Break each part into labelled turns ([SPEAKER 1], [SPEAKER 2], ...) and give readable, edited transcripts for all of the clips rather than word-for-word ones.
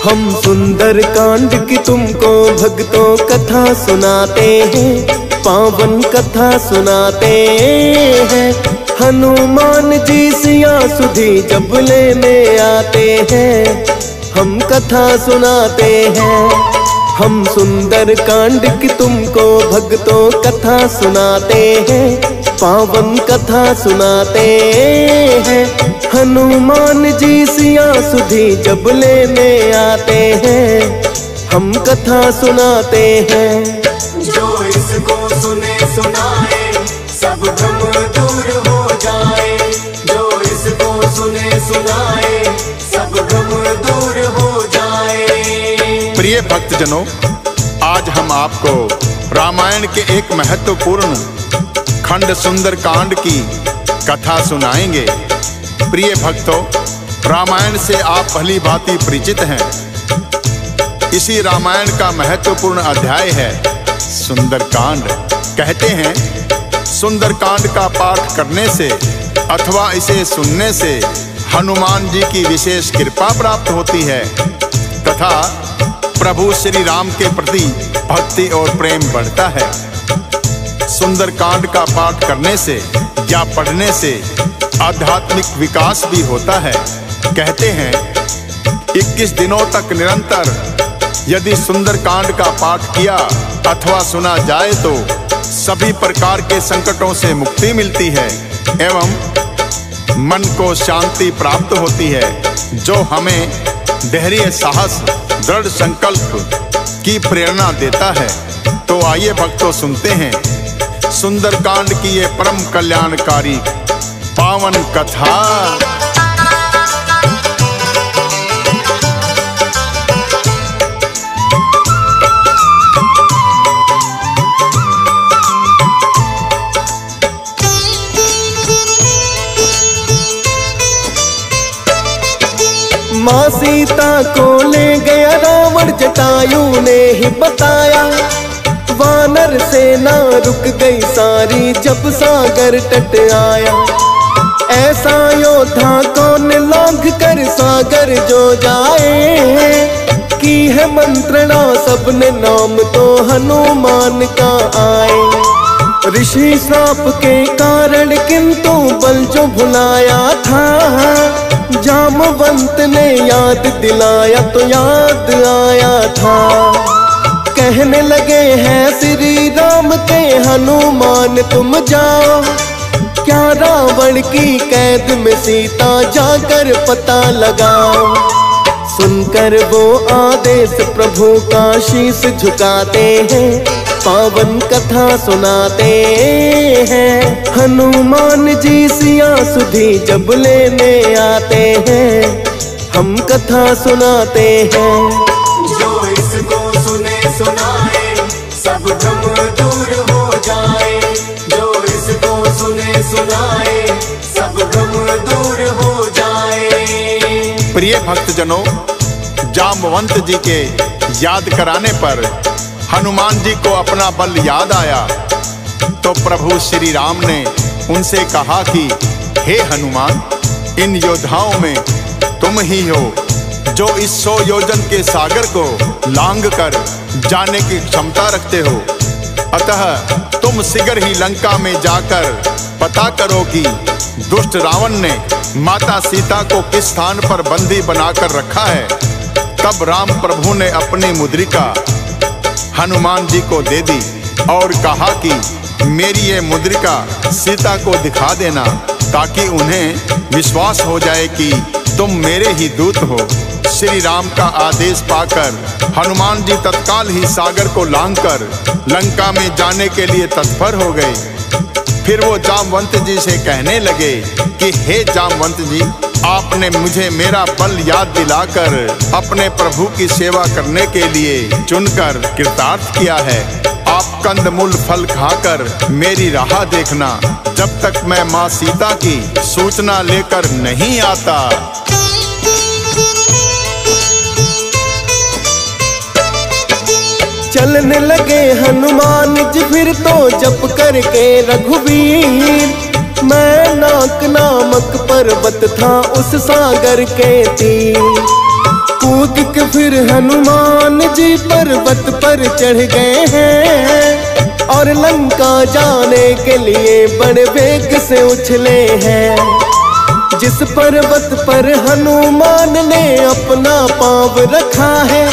[SPEAKER 1] हम सुंदर कांड की तुमको भक्तों कथा सुनाते हैं, पावन कथा सुनाते हैं। हनुमान जी सिया सुधी जब लेने आते हैं, हम कथा सुनाते हैं। हम सुंदर कांड की तुमको भक्तों कथा सुनाते हैं, पावन कथा सुनाते हैं। हनुमान जी सिया सुधी जब लेने आते हैं, हम कथा सुनाते हैं।
[SPEAKER 2] जो इसको सुने सुनाए सब भ्रम दूर हो जाए, जो इसको सुने सुनाए सब भ्रम दूर हो जाए।
[SPEAKER 3] प्रिय भक्तजनों, आज हम आपको रामायण के एक महत्वपूर्ण खंड सुंदर कांड की कथा सुनाएंगे। प्रिय भक्तों, रामायण से आप भली भांति परिचित हैं। इसी रामायण का महत्वपूर्ण अध्याय है सुंदरकांड। कहते हैं सुंदरकांड का पाठ करने से अथवा इसे सुनने से हनुमान जी की विशेष कृपा प्राप्त होती है तथा प्रभु श्री राम के प्रति भक्ति और प्रेम बढ़ता है। सुंदरकांड का पाठ करने से या पढ़ने से आध्यात्मिक विकास भी होता है। कहते हैं 21 दिनों तक निरंतर यदि सुंदरकांड का पाठ किया अथवा सुना जाए तो सभी प्रकार के संकटों से मुक्ति मिलती है एवं मन को शांति प्राप्त होती है, जो हमें धैर्य, साहस, दृढ़ संकल्प की प्रेरणा देता है। तो आइए भक्तों सुनते हैं सुंदरकांड की ये परम कल्याणकारी पावन कथा।
[SPEAKER 1] माँ सीता को ले गया रावण, जटायु ने ही बताया। वानर सेना रुक गई सारी जब सागर तट आया। ऐसा योद्धा कौन लांघ कर सागर जो जाए, की है मंत्रणा सबने नाम तो हनुमान का आए। ऋषि श्राप के कारण किंतु बल जो भुलाया था, जामवंत ने याद दिलाया तो याद आया था। कहने लगे हैं श्री राम के हनुमान तुम जाओ, क्या रावण की कैद में सीता जाकर पता लगाओ। सुनकर वो आदेश प्रभु का शीश झुकाते हैं, पावन कथा सुनाते हैं। हनुमान जी सिया सुधी जब लेने आते हैं, हम कथा सुनाते हैं।
[SPEAKER 2] जो इसको सुने सुनाए सब भ्रम दूर हो जाए, जो इसको सुने सुनाए सब भ्रम दूर हो जाए।
[SPEAKER 3] प्रिय भक्तजनों, जामवंत जी के याद कराने पर हनुमान जी को अपना बल याद आया तो प्रभु श्री राम ने उनसे कहा कि हे हनुमान, इन योद्धाओं में तुम ही हो जो इस 100 योजन के सागर को लांघ कर जाने की क्षमता रखते हो। अतः तुम शीघ्र ही लंका में जाकर पता करो कि दुष्ट रावण ने माता सीता को किस स्थान पर बंदी बनाकर रखा है। तब राम प्रभु ने अपनी मुद्रिका हनुमान जी को दे दी और कहा कि मेरी ये मुद्रिका सीता को दिखा देना, ताकि उन्हें विश्वास हो जाए कि तुम मेरे ही दूत हो। श्री राम का आदेश पाकर हनुमान जी तत्काल ही सागर को लांघकर लंका में जाने के लिए तत्पर हो गए। फिर वो जामवंत जी से कहने लगे कि हे जामवंत जी, आपने मुझे मेरा बल याद दिलाकर अपने प्रभु की सेवा करने के लिए चुनकर कृतार्थ किया है। आप कंदमूल फल खाकर मेरी राह देखना, जब तक मैं माँ सीता की सूचना लेकर नहीं आता।
[SPEAKER 1] चलने लगे हनुमान जी फिर तो जप करके रघुवीर। मैनाक नामक पर्वत था उस सागर के तीर। कूद के फिर हनुमान जी पर्वत पर चढ़ गए हैं और लंका जाने के लिए बड़े वेग से उछले हैं। जिस पर्वत पर हनुमान ने अपना पाँव रखा है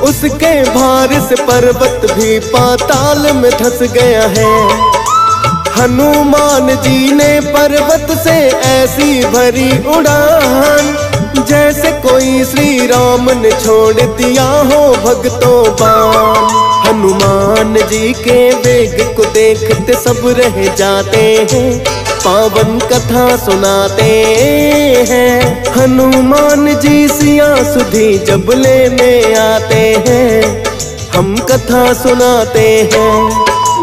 [SPEAKER 1] उसके भार से पर्वत भी पाताल में धंस गया है। हनुमान जी ने पर्वत से ऐसी भरी उड़ान जैसे कोई श्री राम ने छोड़ दिया हो भक्तों बाण। हनुमान जी के वेग को देखते सब रह जाते हैं, पावन कथा सुनाते हैं। हनुमान जी सिया सुधी जब लेने आते हैं, हम कथा सुनाते हैं।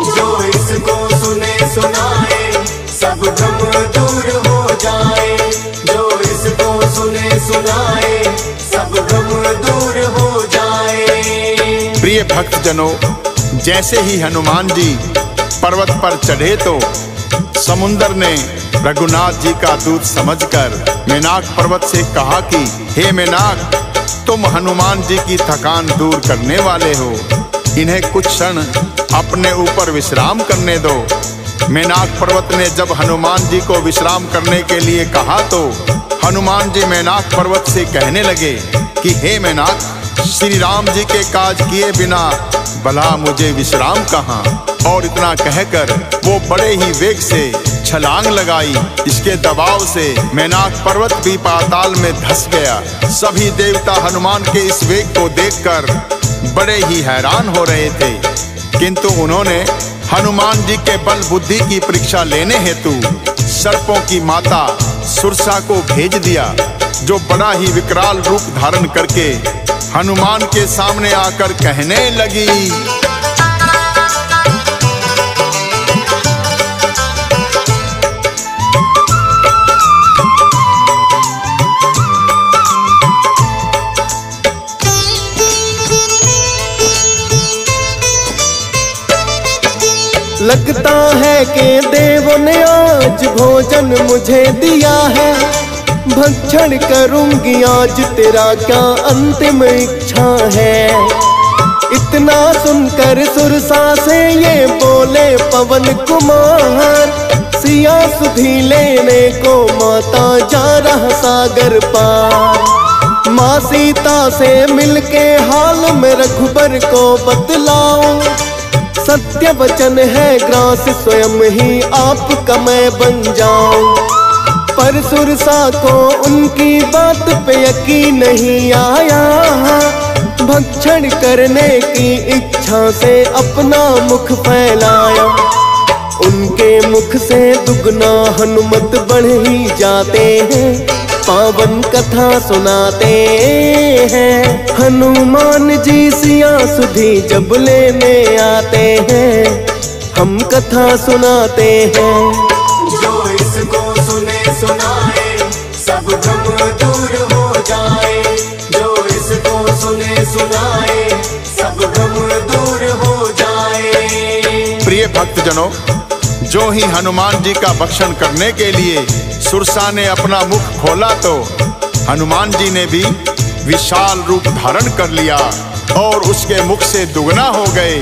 [SPEAKER 2] जो इसको सुने सुनाए सब गम दूर हो जाए। जो इसको सुने सुनाए सब गम दूर हो जाए।
[SPEAKER 3] प्रिय भक्तजनों, जैसे ही हनुमान जी पर्वत पर चढ़े तो समुंदर ने रघुनाथ जी का दूत समझकर मेनाक पर्वत से कहा कि हे मेनाक, तुम हनुमान जी की थकान दूर करने वाले हो, इन्हें कुछ क्षण अपने ऊपर विश्राम करने दो। मेनाक पर्वत ने जब हनुमान जी को विश्राम करने के लिए कहा तो हनुमान जी मेनाक पर्वत से कहने लगे कि हे मेनाक, श्री राम जी के काज किए बिना भला मुझे विश्राम कहाँ। और इतना कहकर वो बड़े ही वेग से छलांग लगाई। इसके दबाव से मेनाक पर्वत भी पाताल में धंस गया। सभी देवता हनुमान के इस वेग को देखकर बड़े ही हैरान हो रहे थे, किंतु उन्होंने हनुमान जी के बल बुद्धि की परीक्षा लेने हेतु सर्पों की माता सुरसा को भेज दिया, जो बड़ा ही विकराल रूप धारण करके हनुमान के सामने आकर कहने लगी,
[SPEAKER 1] लगता है कि देवों ने आज भोजन मुझे दिया है, भक्षण करूंगी आज तेरा क्या अंतिम इच्छा है। इतना सुनकर सुरसा से ये बोले पवन कुमार, सिया सुधी लेने को माता जा रहा सागर पार। माँ सीता से मिलके हाल में रघुबर को बतलाओ, सत्य वचन है ग्रास स्वयं ही आपका मैं बन जाऊं। पर सुरसा को उनकी बात पे यकीन नहीं आया, भक्षण करने की इच्छा से अपना मुख फैलाया। उनके मुख से दुगना हनुमत बढ़ ही जाते हैं, पावन कथा सुनाते हैं। हनुमान जी सिया सुधी जब लेने आते हैं, हम कथा सुनाते हैं।
[SPEAKER 2] जो इसको सुने सुनाए सब गम दूर हो जाए। जो इसको सुने सुनाए सब गम दूर हो जाए।
[SPEAKER 3] प्रिय भक्तजनों, जो ही हनुमान जी का भक्षण करने के लिए सुरसा ने अपना मुख खोला तो हनुमान जी ने भी विशाल रूप धारण कर लिया और उसके मुख से दुगना हो गए।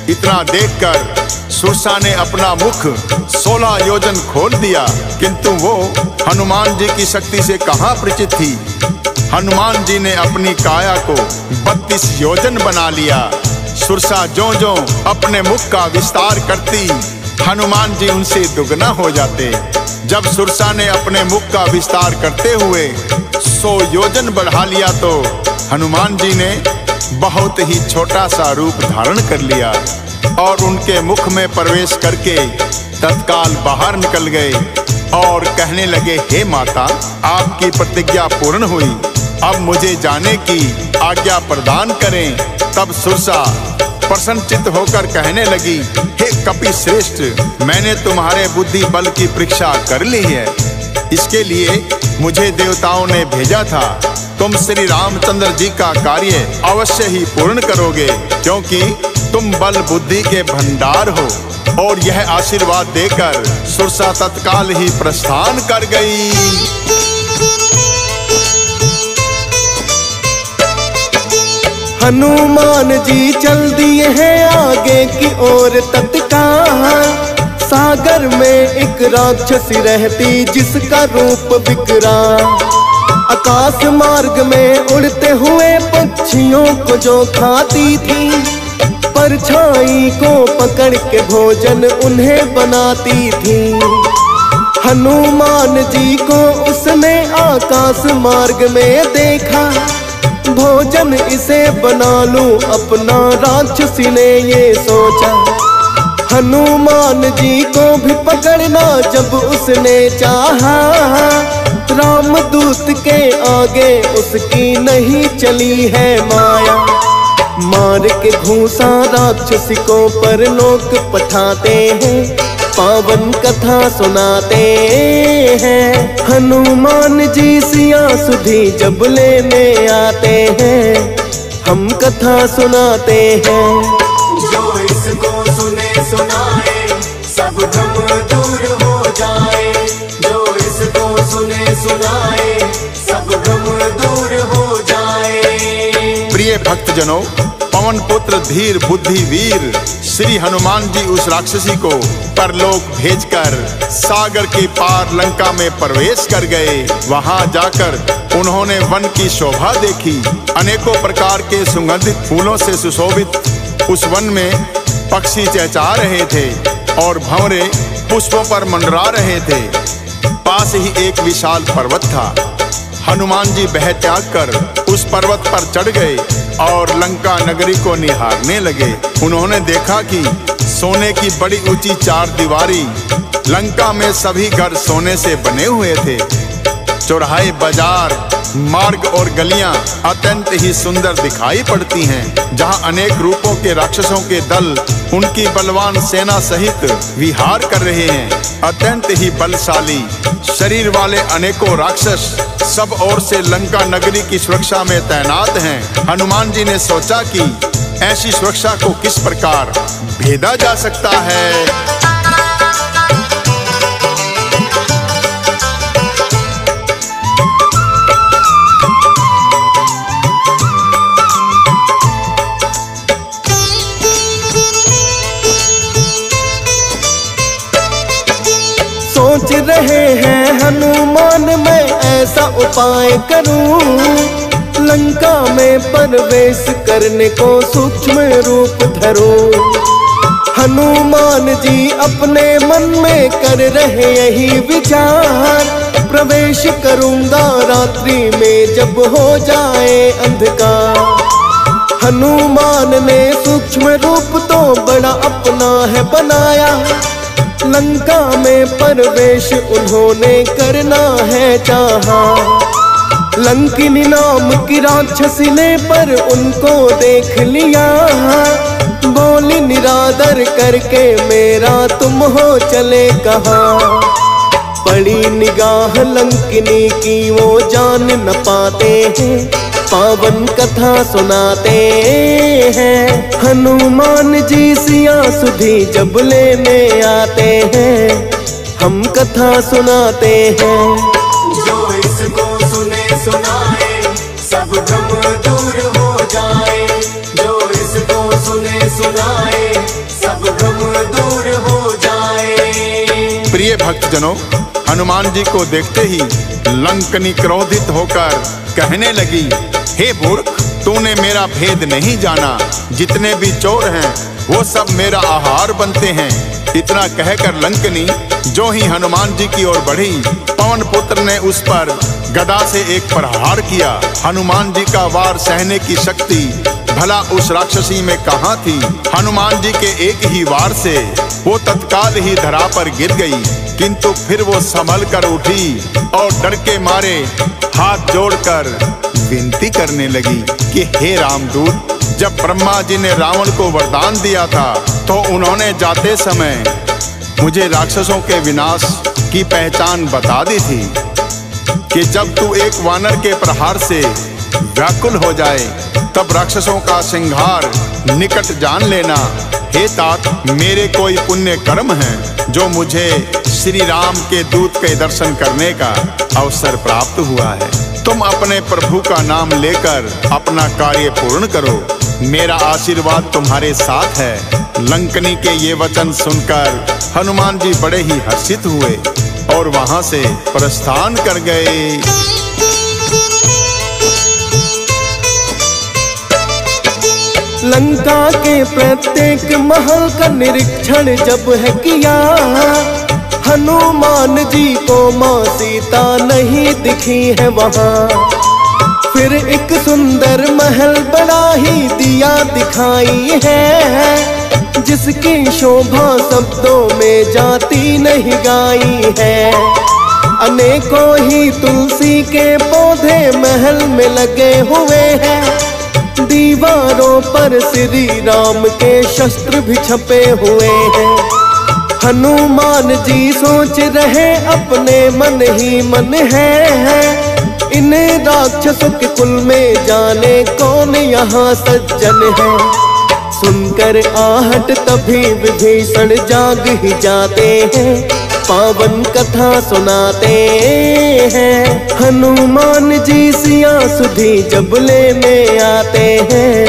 [SPEAKER 3] इतना देखकर सुरसा ने अपना मुख 16 योजन खोल दिया, किंतु वो हनुमान जी की शक्ति से कहाँ परिचित थी। हनुमान जी ने अपनी काया को 32 योजन बना लिया। सुरसा ज्यों-ज्यों अपने मुख का विस्तार करती, हनुमान जी उनसे दुगना हो जाते। जब सुरसा ने अपने मुख का विस्तार करते हुए 100 योजन बढ़ा लिया तो हनुमान जी ने बहुत ही छोटा सा रूप धारण कर लिया और उनके मुख में प्रवेश करके तत्काल बाहर निकल गए और कहने लगे, हे माता, आपकी प्रतिज्ञा पूर्ण हुई, अब मुझे जाने की आज्ञा प्रदान करें। तब सुरसा प्रसन्नचित्त होकर कहने लगी, हे कपि श्रेष्ठ, मैंने तुम्हारे बुद्धि बल की परीक्षा कर ली है। इसके लिए मुझे देवताओं ने भेजा था। तुम श्री रामचंद्र जी का कार्य अवश्य ही पूर्ण करोगे, क्योंकि तुम बल बुद्धि के भंडार हो। और यह आशीर्वाद देकर सुरसा तत्काल ही प्रस्थान कर गई।
[SPEAKER 1] हनुमान जी चल दिए हैं आगे की ओर तत्काल। सागर में एक राक्षसी रहती जिसका रूप विकराल। आकाश मार्ग में उड़ते हुए पक्षियों को जो खाती थी, परछाई को पकड़ के भोजन उन्हें बनाती थी। हनुमान जी को उसने आकाश मार्ग में देखा, भोजन इसे बना लूं अपना, राक्षसी ने ये सोचा। हनुमान जी को भी पकड़ना जब उसने चाहा, रामदूत के आगे उसकी नहीं चली है माया। मार के घूसा राक्षसी को परलोक पठाते हैं, पावन कथा सुनाते हैं। हनुमान जी सिया सुधी जब लेने आते हैं, हम कथा सुनाते हैं।
[SPEAKER 2] जो इसको सुने सुनाए सब भ्रम दूर हो जाए। जो इसको सुने सुनाए सब भ्रम दूर हो जाए।
[SPEAKER 3] प्रिय भक्तजनों, पवन पुत्र धीर बुद्धि वीर श्री हनुमान जी उस राक्षसी को परलोक भेजकर सागर के पार लंका में प्रवेश कर गए। वहां जाकर उन्होंने वन की शोभा देखी। अनेकों प्रकार के सुगंधित फूलों से सुशोभित उस वन में पक्षी चहचहा रहे थे और भंवरे पुष्पों पर मंडरा रहे थे। पास ही एक विशाल पर्वत था। हनुमान जी बह त्याग कर उस पर्वत पर चढ़ गए और लंका नगरी को निहारने लगे। उन्होंने देखा कि सोने की बड़ी ऊंची चार दीवारी, लंका में सभी घर सोने से बने हुए थे। चौराहे, बाजार, मार्ग और गलियां अत्यंत ही सुंदर दिखाई पड़ती हैं, जहां अनेक रूपों के राक्षसों के दल उनकी बलवान सेना सहित विहार कर रहे हैं। अत्यंत ही बलशाली शरीर वाले अनेकों राक्षस सब ओर से लंका नगरी की सुरक्षा में तैनात हैं। हनुमान जी ने सोचा कि ऐसी सुरक्षा को किस प्रकार भेदा जा सकता है।
[SPEAKER 1] सोच रहे हैं हनुमान मैं ऐसा उपाय करूं, लंका में प्रवेश करने को सूक्ष्म रूप धरूं। हनुमान जी अपने मन में कर रहे यही विचार, प्रवेश करूंगा रात्रि में जब हो जाए अंधकार। हनुमान ने सूक्ष्म रूप तो बड़ा अपना है बनाया, लंका में प्रवेश उन्होंने करना है चाहा। लंकिनी नाम की राक्षसी ने पर उनको देख लिया, बोली निरादर करके मेरा तुम हो चले कहाँ। पड़ी निगाह लंकिनी की वो जान न पाते हैं, पावन कथा सुनाते हैं। हनुमान जी सिया सुधी जब लेने आते हैं, हम कथा सुनाते हैं।
[SPEAKER 2] जो इसको सुने सुनाए सब भ्रम दूर हो जाए। जो इसको सुने सुनाए सब भ्रम दूर हो जाए।
[SPEAKER 3] प्रिय भक्तजनों, हनुमान जी को देखते ही लंकनी क्रोधित होकर कहने लगी, हे मूर्ख, तूने मेरा भेद नहीं जाना। जितने भी चोर हैं वो सब मेरा आहार बनते हैं। इतना कहकर लंकनी जो ही हनुमान जी की ओर बढ़ी, पवन पुत्र ने उस पर गदा से एक प्रहार किया। हनुमान जी का वार सहने की शक्ति भला उस राक्षसी में कहाँ थी। हनुमान जी के एक ही वार से वो तत्काल ही धरा पर गिर गई, किंतु फिर वो संभल कर उठी और डर के मारे हाथ जोड़कर विनती करने लगी कि हे रामदूत, जब ब्रह्मा जी ने रावण को वरदान दिया था तो उन्होंने जाते समय मुझे राक्षसों के विनाश की पहचान बता दी थी कि जब तू एक वानर के प्रहार से व्याकुल हो जाए तब राक्षसों का संहार निकट जान लेना। हे तात, मेरे कोई पुण्य कर्म है जो मुझे श्री राम के दूत के दर्शन करने का अवसर प्राप्त हुआ है। तुम अपने प्रभु का नाम लेकर अपना कार्य पूर्ण करो, मेरा आशीर्वाद तुम्हारे साथ है। लंकनी के ये वचन सुनकर हनुमान जी बड़े ही हर्षित हुए और वहां से प्रस्थान कर गए।
[SPEAKER 1] लंका के प्रत्येक महल का निरीक्षण जब है किया, हनुमान जी को माँ सीता नहीं दिखी है वहाँ। फिर एक सुंदर महल बड़ा ही दिया दिखाई है, जिसकी शोभा शब्दों में जाती नहीं गाई है। अनेकों ही तुलसी के पौधे महल में लगे हुए हैं, दीवारों पर श्री राम के शस्त्र भी छपे हुए हैं। हनुमान जी सोच रहे अपने मन ही मन है, इन राक्षसों के कुल में जाने कौन यहाँ सज्जन है। सुनकर आहट तभी विभीषण जाग ही जाते हैं, पावन कथा सुनाते हैं। हनुमान जी सिया सुधी जब लेने आते हैं,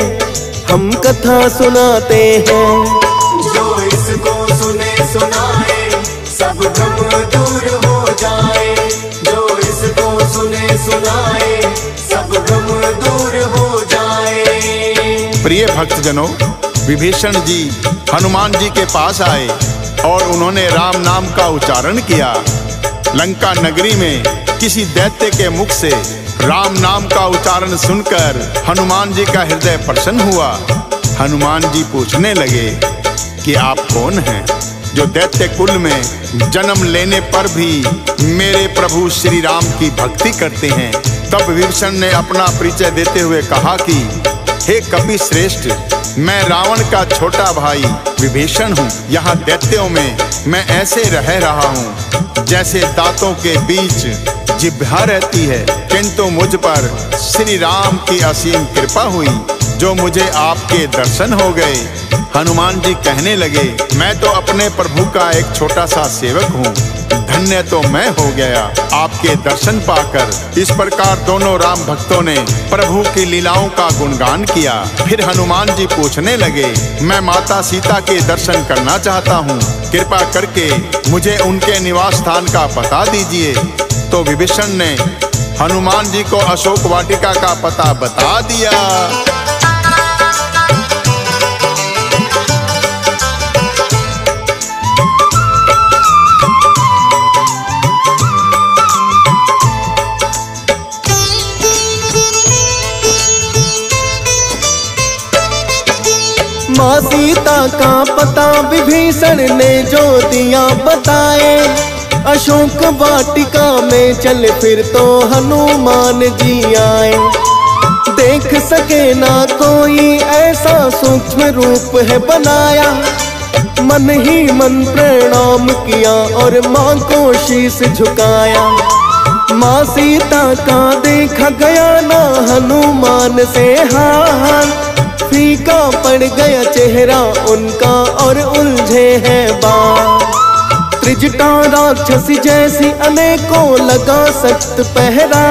[SPEAKER 1] हम कथा सुनाते हैं।
[SPEAKER 2] जो इसको सुने सुनाए सब भ्रम दूर हो जाए, जो इसको सुने सुनाए सब भ्रम दूर हो जाए।
[SPEAKER 3] प्रिय भक्तजनों, विभीषण जी हनुमान जी के पास आए और उन्होंने राम नाम का उच्चारण किया। लंका नगरी में किसी दैत्य के मुख से राम नाम का उच्चारण सुनकर हनुमान जी का हृदय प्रसन्न हुआ। हनुमान जी पूछने लगे कि आप कौन हैं, जो दैत्य कुल में जन्म लेने पर भी मेरे प्रभु श्री राम की भक्ति करते हैं। तब विभीषण ने अपना परिचय देते हुए कहा कि हे कपि श्रेष्ठ, मैं रावण का छोटा भाई विभीषण हूँ। यहाँ दैत्यों में मैं ऐसे रह रहा हूँ जैसे दांतों के बीच जिह्वा रहती है, किंतु मुझ पर श्री राम की असीम कृपा हुई, जो मुझे आपके दर्शन हो गए। हनुमान जी कहने लगे, मैं तो अपने प्रभु का एक छोटा सा सेवक हूँ, धन्य तो मैं हो गया आपके दर्शन पाकर। इस प्रकार दोनों राम भक्तों ने प्रभु की लीलाओं का गुणगान किया। फिर हनुमान जी पूछने लगे, मैं माता सीता के दर्शन करना चाहता हूँ, कृपा करके मुझे उनके निवास स्थान का पता दीजिए। तो विभीषण ने हनुमान जी को अशोक वाटिका का पता बता दिया।
[SPEAKER 1] माँ सीता का पता विभीषण ने जो दिया बताए, अशोक वाटिका में चल फिर तो हनुमान जी आए। देख सके ना कोई ऐसा सूक्ष्म रूप है बनाया, मन ही मन प्रणाम किया और माँ को शीश झुकाया। माँ सीता का देखा गया ना हनुमान से हाल, फीका पड़ गया चेहरा उनका और उलझे हैं बाल। त्रिजटा राक्षसी जैसी अनेकों लगा सख्त पहरा,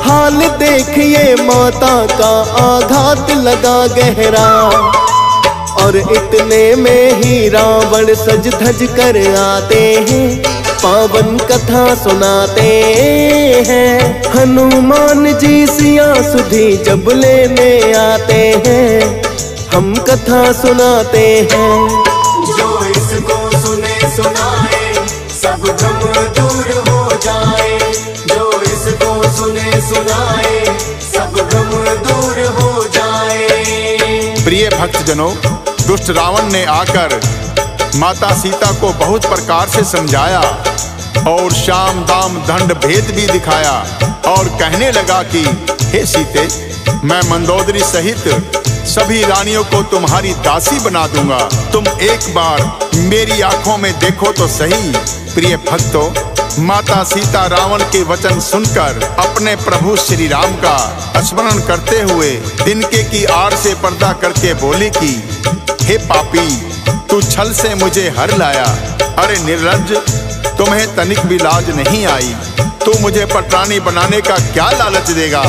[SPEAKER 1] हाल देखिए माता का आघात लगा गहरा। और इतने में ही रावण सज धज कर आते हैं, पावन कथा सुनाते हैं। हनुमान जी सिया सुधी जब लेने आते हैं, हम कथा सुनाते हैं।
[SPEAKER 2] जो इसको सुने सुनाए सब भ्रम दूर हो जाए, जो इसको सुने सुनाए सब भ्रम दूर हो जाए।
[SPEAKER 3] प्रिय भक्तजनों, दुष्ट रावण ने आकर माता सीता को बहुत प्रकार से समझाया और शाम दाम दंड भेद भी दिखाया और कहने लगा कि हे सीते, मैं मंदोदरी सहित सभी रानियों को तुम्हारी दासी बना दूंगा, तुम एक बार मेरी आंखों में देखो तो सही। प्रिय भक्तों, माता सीता रावण के वचन सुनकर अपने प्रभु श्री राम का स्मरण करते हुए तिनके की आड़ से पर्दा करके बोली कि हे पापी, तू छल से मुझे हर लाया। अरे निर्लज्ज, तुम्हें तनिक भी लाज नहीं आई। तू मुझे पटरानी बनाने का क्या लालच देगा?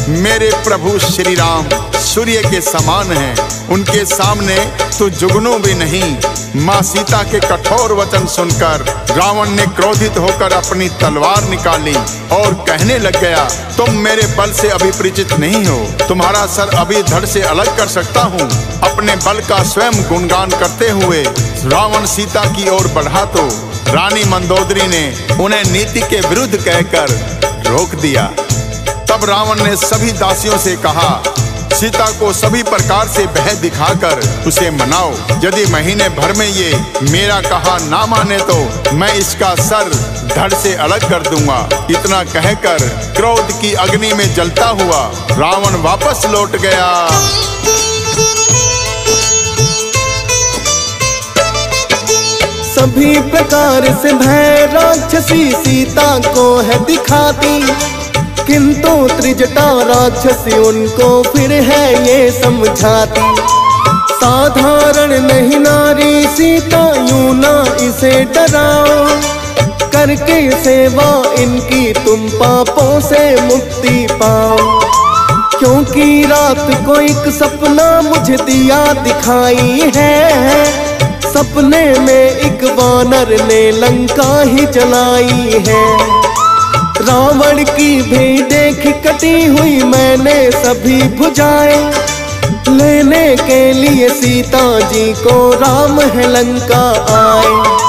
[SPEAKER 3] मेरे प्रभु श्री राम सूर्य के समान हैं, उनके सामने तो जुगनू भी नहीं। माँ सीता के कठोर वचन सुनकर रावण ने क्रोधित होकर अपनी तलवार निकाली और कहने लग गया, तुम मेरे बल से अभी परिचित नहीं हो, तुम्हारा सर अभी धड़ से अलग कर सकता हूँ। अपने बल का स्वयं गुणगान करते हुए रावण सीता की ओर बढ़ा तो रानी मंदोदरी ने उन्हें नीति के विरुद्ध कहकर रोक दिया। तब रावण ने सभी दासियों से कहा, सीता को सभी प्रकार से भय दिखाकर उसे मनाओ। यदि महीने भर में ये मेरा कहा ना माने तो मैं इसका सर धड़ से अलग कर दूंगा। इतना कहकर क्रोध की अग्नि में जलता हुआ रावण वापस लौट गया।
[SPEAKER 1] सभी प्रकार से भय राक्षसी सीता को है दिखाती, किंतु त्रिजटा राक्षसी उनको फिर है ये समझाती। साधारण नहीं नारी सीता, यूं ना इसे डराओ, करके सेवा इनकी तुम पापों से मुक्ति पाओ। क्योंकि रात को एक सपना मुझे दिया दिखाई है, सपने में एक वानर ने लंका ही जलाई है। रावण की भी देख कटी हुई मैंने सभी भुजाएं, लेने के लिए सीता जी को राम है लंका आए।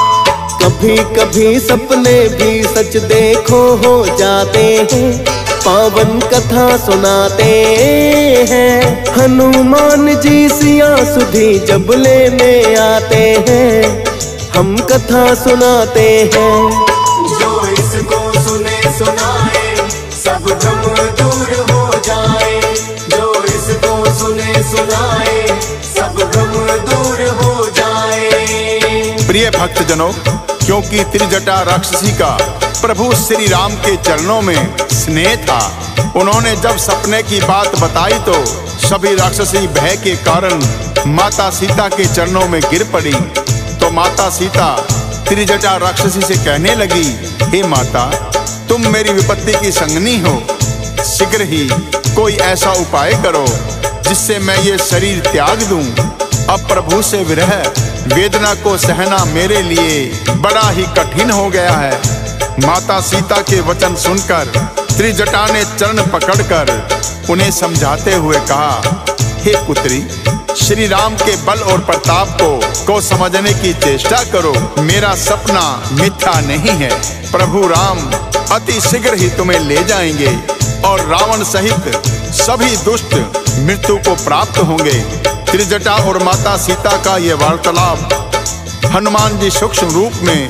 [SPEAKER 1] कभी कभी सपने भी सच देखो हो जाते हैं, पावन कथा सुनाते हैं। हनुमान जी सिया सुधी जब लेने आते हैं, हम कथा सुनाते हैं।
[SPEAKER 2] जो इसको सुने सुनाए सब भ्रम दूर हो जाए, जो इसको सुने सुनाए सब भ्रम दूर हो जाए।
[SPEAKER 3] प्रिय भक्तजनों, क्योंकि त्रिजटा राक्षसी का प्रभु श्री राम के चरणों में स्नेह था, उन्होंने जब सपने की बात बताई तो सभी राक्षसी भय के कारण माता सीता के चरणों में गिर पड़ी। तो माता सीता त्रिजटा राक्षसी से कहने लगी, हे माता, तुम मेरी विपत्ति की संगनी हो, शीघ्र ही कोई ऐसा उपाय करो जिससे मैं ये शरीर त्याग दूं। अब प्रभु से विरह वेदना को सहना मेरे लिए बड़ा ही कठिन हो गया है। माता सीता के वचन सुनकर त्रिजटा ने चरण पकड़कर उन्हें समझाते हुए कहा, हे पुत्री, श्री राम के बल और प्रताप को समझने की चेष्टा करो। मेरा सपना मिथ्या नहीं है। प्रभु राम अति शीघ्र ही तुम्हें ले जाएंगे और रावण सहित सभी दुष्ट मृत्यु को प्राप्त होंगे। त्रिजटा और माता सीता का ये वार्तालाप हनुमान जी सूक्ष्म रूप में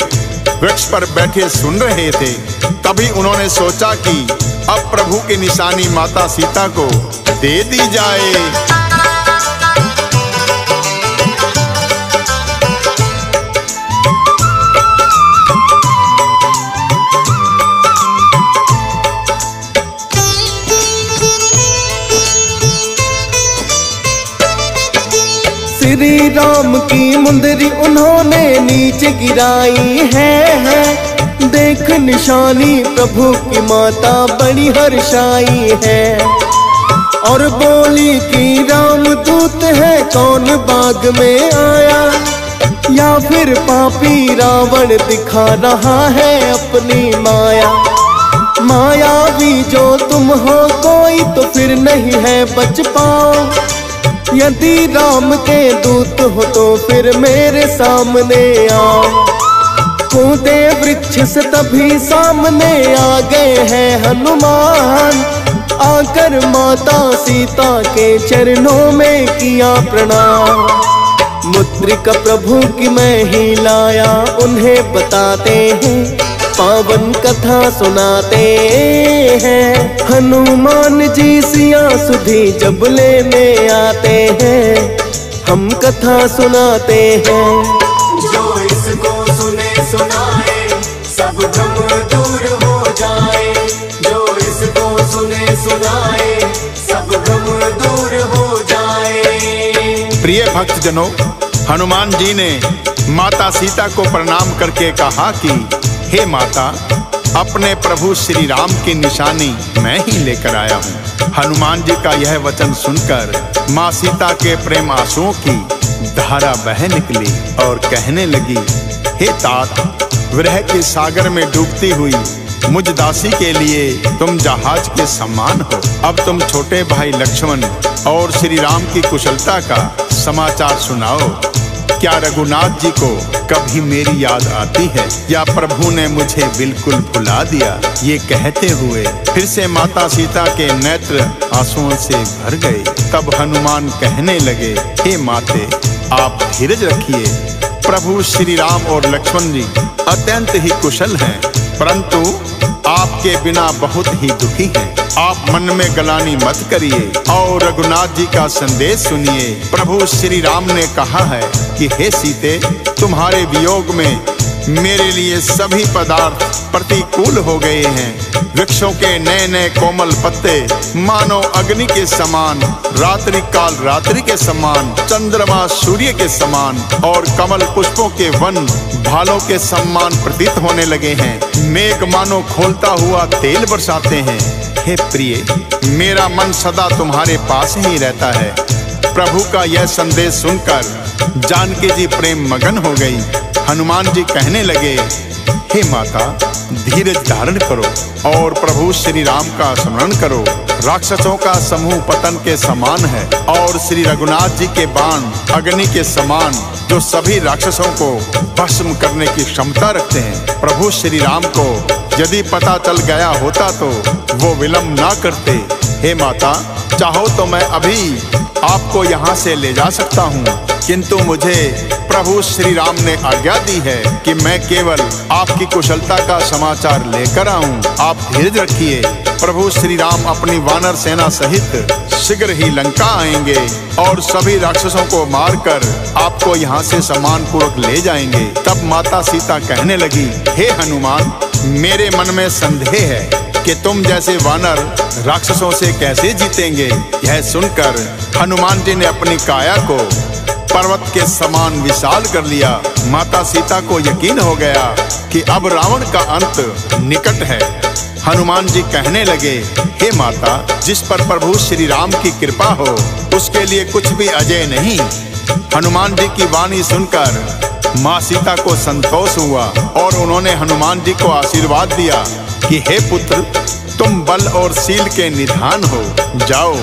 [SPEAKER 3] वृक्ष पर बैठे सुन रहे थे। तभी उन्होंने सोचा कि अब प्रभु की निशानी माता सीता को दे दी जाए।
[SPEAKER 1] श्री राम की मुंदरी उन्होंने नीचे गिराई है, देख निशानी प्रभु की माता बड़ी हर्षाई है। और बोली कि राम दूत है, कौन बाग में आया, या फिर पापी रावण दिखा रहा है अपनी माया। मायावी जो तुम हो कोई तो फिर नहीं है बच पाओ, यदि राम के दूत हो तो फिर मेरे सामने आओ। कूदे वृक्ष से तभी सामने आ गए हैं हनुमान, आकर माता सीता के चरणों में किया प्रणाम। मुद्रिका प्रभु की मैं ही लाया, उन्हें बताते हैं, पावन कथा सुनाते हैं। हनुमान जी सिया सुधी जब लेने आते हैं, हम कथा सुनाते हैं।
[SPEAKER 2] जो इसको सुने सुनाए सब भ्रम दूर हो जाए, जो इसको सुने सुनाए सब भ्रम दूर हो जाए।
[SPEAKER 3] प्रिय भक्तजनों, हनुमान जी ने माता सीता को प्रणाम करके कहा कि हे माता, अपने प्रभु श्री राम की निशानी मैं ही लेकर आया हूँ। हनुमान जी का यह वचन सुनकर माँ सीता के प्रेम आंसुओं की धारा बह निकली और कहने लगी, हे तात, विरह के सागर में डूबती हुई मुझ दासी के लिए तुम जहाज के समान हो। अब तुम छोटे भाई लक्ष्मण और श्री राम की कुशलता का समाचार सुनाओ। क्या रघुनाथ जी को कभी मेरी याद आती है या प्रभु ने मुझे बिल्कुल भुला दिया? ये कहते हुए फिर से माता सीता के नेत्र आंसुओं से भर गए। तब हनुमान कहने लगे, हे माते, आप धीरज रखिए। प्रभु श्री राम और लक्ष्मण जी अत्यंत ही कुशल हैं, परंतु आपके बिना बहुत ही दुखी हैं। आप मन में गलानी मत करिए और रघुनाथ जी का संदेश सुनिए। प्रभु श्री राम ने कहा है कि हे सीते, तुम्हारे वियोग में मेरे लिए सभी पदार्थ प्रतिकूल हो गए हैं। वृक्षों के नए नए कोमल पत्ते मानो अग्नि के समान, रात्रि काल रात्रि के समान, चंद्रमा सूर्य के समान और कमल पुष्पों के वन भालों के समान प्रतीत होने लगे हैं। मेघ मानो खोलता हुआ तेल बरसाते हैं। हे प्रिय, मेरा मन सदा तुम्हारे पास ही रहता है। प्रभु का यह संदेश सुनकर जानकी जी प्रेम मगन हो गई। हनुमान जी कहने लगे, हे माता, धीरज धारण करो और प्रभु श्री राम का स्मरण करो। राक्षसों का समूह पतन के समान है और श्री रघुनाथ जी के बाण अग्नि के समान, जो सभी राक्षसों को भस्म करने की क्षमता रखते हैं। प्रभु श्री राम को यदि पता चल गया होता तो वो विलंब ना करते। हे माता, चाहो तो मैं अभी आपको यहाँ से ले जा सकता हूँ, किंतु मुझे प्रभु श्री राम ने आज्ञा दी है कि मैं केवल आपकी कुशलता का समाचार लेकर आऊं। आप धीरज रखिए। प्रभु श्री राम अपनी वानर सेना सहित शीघ्र ही लंका आएंगे और सभी राक्षसों को मारकर आपको यहाँ से सम्मान पूर्वक ले जाएंगे। तब माता सीता कहने लगी, हे हनुमान, मेरे मन में संदेह है कि तुम जैसे वानर राक्षसों से कैसे जीतेंगे। यह सुनकर हनुमान जी ने अपनी काया को पर्वत के समान विशाल कर लिया। माता सीता को यकीन हो गया कि अब रावण का अंत निकट है। हनुमान जी कहने लगे, हे माता, जिस पर प्रभु श्री राम की कृपा हो उसके लिए कुछ भी अजय नहीं। हनुमान जी की वाणी सुनकर माँ सीता को संतोष हुआ और उन्होंने हनुमान जी को आशीर्वाद दिया कि हे पुत्र, तुम बल और शील के निधान हो। जाओ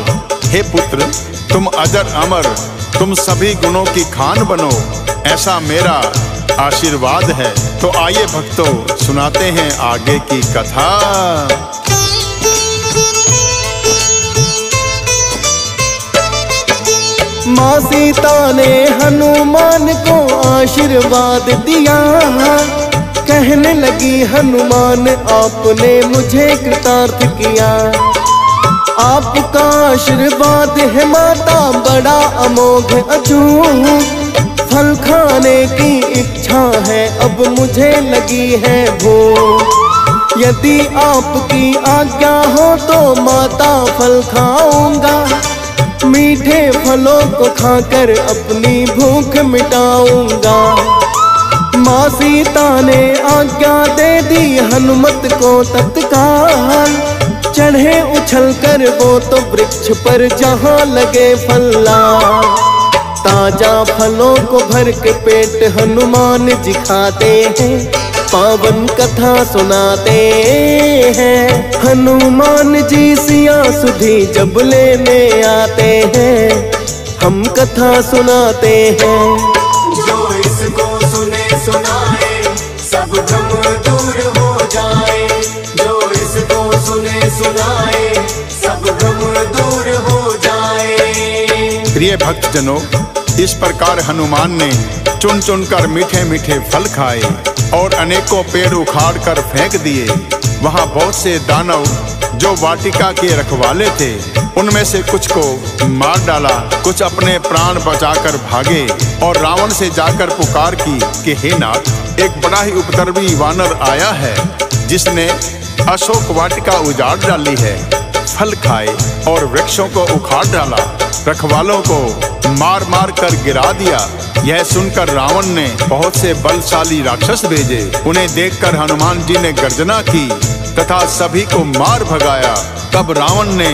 [SPEAKER 3] हे पुत्र, तुम अजर अमर, तुम सभी गुणों की खान बनो, ऐसा मेरा आशीर्वाद है। तो आइए भक्तों, सुनाते हैं आगे की कथा।
[SPEAKER 1] माँ सीता ने हनुमान को आशीर्वाद दिया। कहने लगी, हनुमान, आपने मुझे कृतार्थ किया। आपका आशीर्वाद है माता बड़ा अमोघ अचूक। फल खाने की इच्छा है, अब मुझे लगी है भूख। यदि आपकी आज्ञा हो तो माता फल खाऊंगा। मीठे फलों को खाकर अपनी भूख मिटाऊंगा। माँ सीता ने आज्ञा दे दी हनुमत को तत्काल। चढ़े उछल कर वो तो वृक्ष पर जहाँ लगे फल्ला। ताजा फलों को भर के पेट हनुमान जी खाते हैं, पावन कथा सुनाते हैं। हनुमान जी सिया सुधी जब लेने आते हैं, हम कथा सुनाते हैं।
[SPEAKER 2] जो इसको सुने सुनाए सब भ्रम दूर हो जाए। जो इसको सुने सुनाए सब भ्रम दूर हो जाए।
[SPEAKER 3] प्रिय भक्तजनों, इस प्रकार हनुमान ने चुन चुन कर मीठे मीठे फल खाए और अनेकों पेड़ उखाड़ कर फेंक दिए। वहाँ बहुत से दानव जो वाटिका के रखवाले थे, उनमें से कुछ को मार डाला, कुछ अपने प्राण बचाकर भागे और रावण से जाकर पुकार की कि हे नाथ, एक बड़ा ही उपद्रवी वानर आया है जिसने अशोक वाटिका उजाड़ डाली है, फल खाए और वृक्षों को उखाड़ डाला, रखवालों को मार मार कर गिरा दिया। यह सुनकर रावण ने बहुत से बलशाली राक्षस भेजे। उन्हें देखकर हनुमान जी ने गर्जना की तथा सभी को मार भगाया। तब रावण ने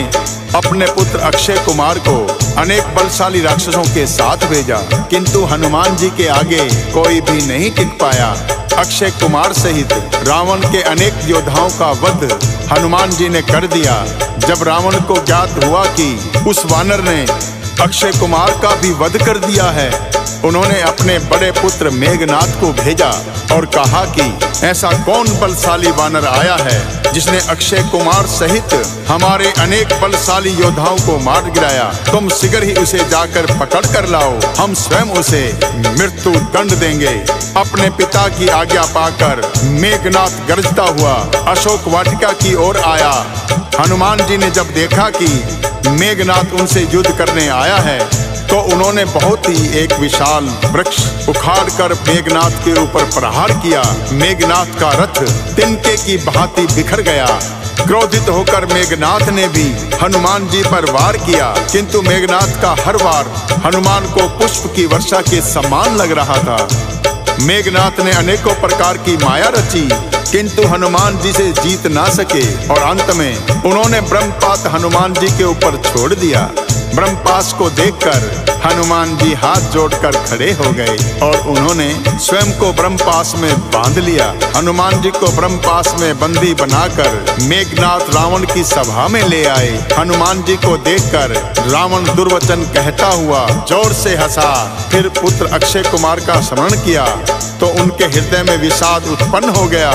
[SPEAKER 3] अपने पुत्र अक्षय कुमार को अनेक बलशाली राक्षसों के साथ भेजा, किंतु हनुमान जी के आगे कोई भी नहीं टिक पाया। अक्षय कुमार सहित रावण के अनेक योद्धाओं का वध हनुमान जी ने कर दिया। जब रावण को ज्ञात हुआ कि उस वानर ने अक्षय कुमार का भी वध कर दिया है, उन्होंने अपने बड़े पुत्र मेघनाथ को भेजा और कहा कि ऐसा कौन बलशाली वानर आया है जिसने अक्षय कुमार सहित हमारे अनेक बलशाली योद्धाओं को मार गिराया। तुम शीघ्र ही उसे जाकर पकड़ कर लाओ, हम स्वयं उसे मृत्यु दंड देंगे। अपने पिता की आज्ञा पाकर मेघनाथ गरजता हुआ अशोक वाटिका की ओर आया। हनुमान जी ने जब देखा कि मेघनाथ उनसे युद्ध करने आया है, तो उन्होंने बहुत ही एक विशाल वृक्ष उखाड़कर मेघनाथ के ऊपर प्रहार किया। मेघनाथ का रथ तिनके की भांति बिखर गया। क्रोधित होकर मेघनाथ ने भी हनुमान जी पर वार किया, किंतु मेघनाथ का हर वार हनुमान को पुष्प की वर्षा के समान लग रहा था। मेघनाथ ने अनेकों प्रकार की माया रची, किंतु हनुमान जी से जीत ना सके और अंत में उन्होंने ब्रह्मपात हनुमान जी के ऊपर छोड़ दिया। ब्रह्मपाश को देखकर हनुमान जी हाथ जोड़कर खड़े हो गए और उन्होंने स्वयं को ब्रह्मपाश में बांध लिया। हनुमान जी को ब्रह्मपाश में बंदी बनाकर मेघनाथ रावण की सभा में ले आए। हनुमान जी को देखकर रावण दुर्वचन कहता हुआ जोर से हंसा। फिर पुत्र अक्षय कुमार का स्मरण किया तो उनके हृदय में विषाद उत्पन्न हो गया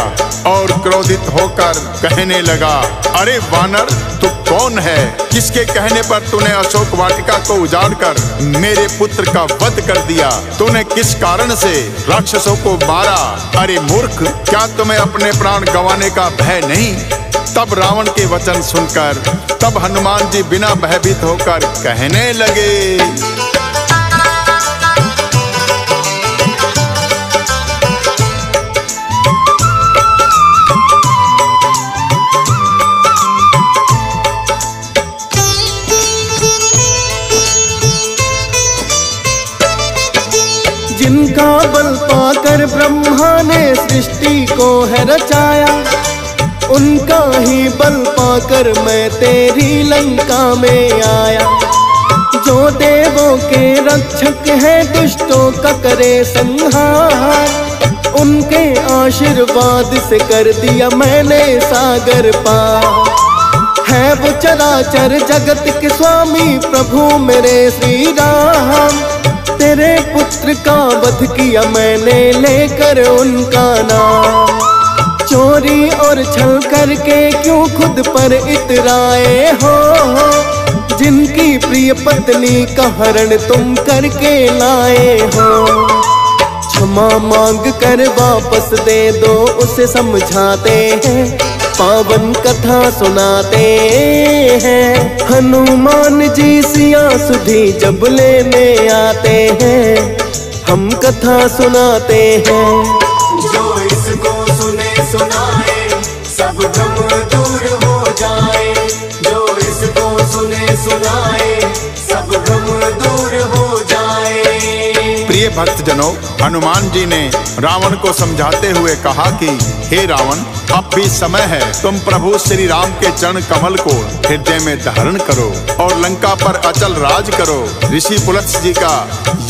[SPEAKER 3] और क्रोधित होकर कहने लगा, अरे वानर, तू कौन है? किसके कहने पर तूने अशोक वाटिका को उजाड़कर मेरे पुत्र का वध कर दिया? तूने किस कारण से राक्षसों को मारा? अरे मूर्ख, क्या तुम्हें अपने प्राण गंवाने का भय नहीं? तब रावण के वचन सुनकर तब हनुमान जी बिना भयभीत होकर कहने लगे,
[SPEAKER 1] जिनका बल पाकर ब्रह्मा ने सृष्टि को है रचाया, उनका ही बल पाकर मैं तेरी लंका में आया। जो देवों के रक्षक है दुष्टों का करे संहार, उनके आशीर्वाद से कर दिया मैंने सागर पार। है वो चराचर जगत के स्वामी प्रभु मेरे श्री राम, तेरे पुत्र का वध किया मैंने लेकर उनका नाम। चोरी और छल करके क्यों खुद पर इतराए हो, जिनकी प्रिय पत्नी का हरण तुम करके लाए हो। क्षमा मांग कर वापस दे दो, उसे समझाते हैं, पावन कथा सुनाते हैं। हनुमान जी सिया सुधी जब लेने आते हैं, हम कथा सुनाते हैं।
[SPEAKER 2] जो इसको सुने सुनाए सब गम दूर हो जाए, जो इसको सुने सुनाए सब गम दूर हो जाए।
[SPEAKER 3] प्रिय भक्तजनों, हनुमान जी ने रावण को समझाते हुए कहा कि हे रावण, अब भी समय है, तुम प्रभु श्री राम के चरण कमल को हृदय में धारण करो और लंका पर अचल राज करो। ऋषि पुलत्स्य जी का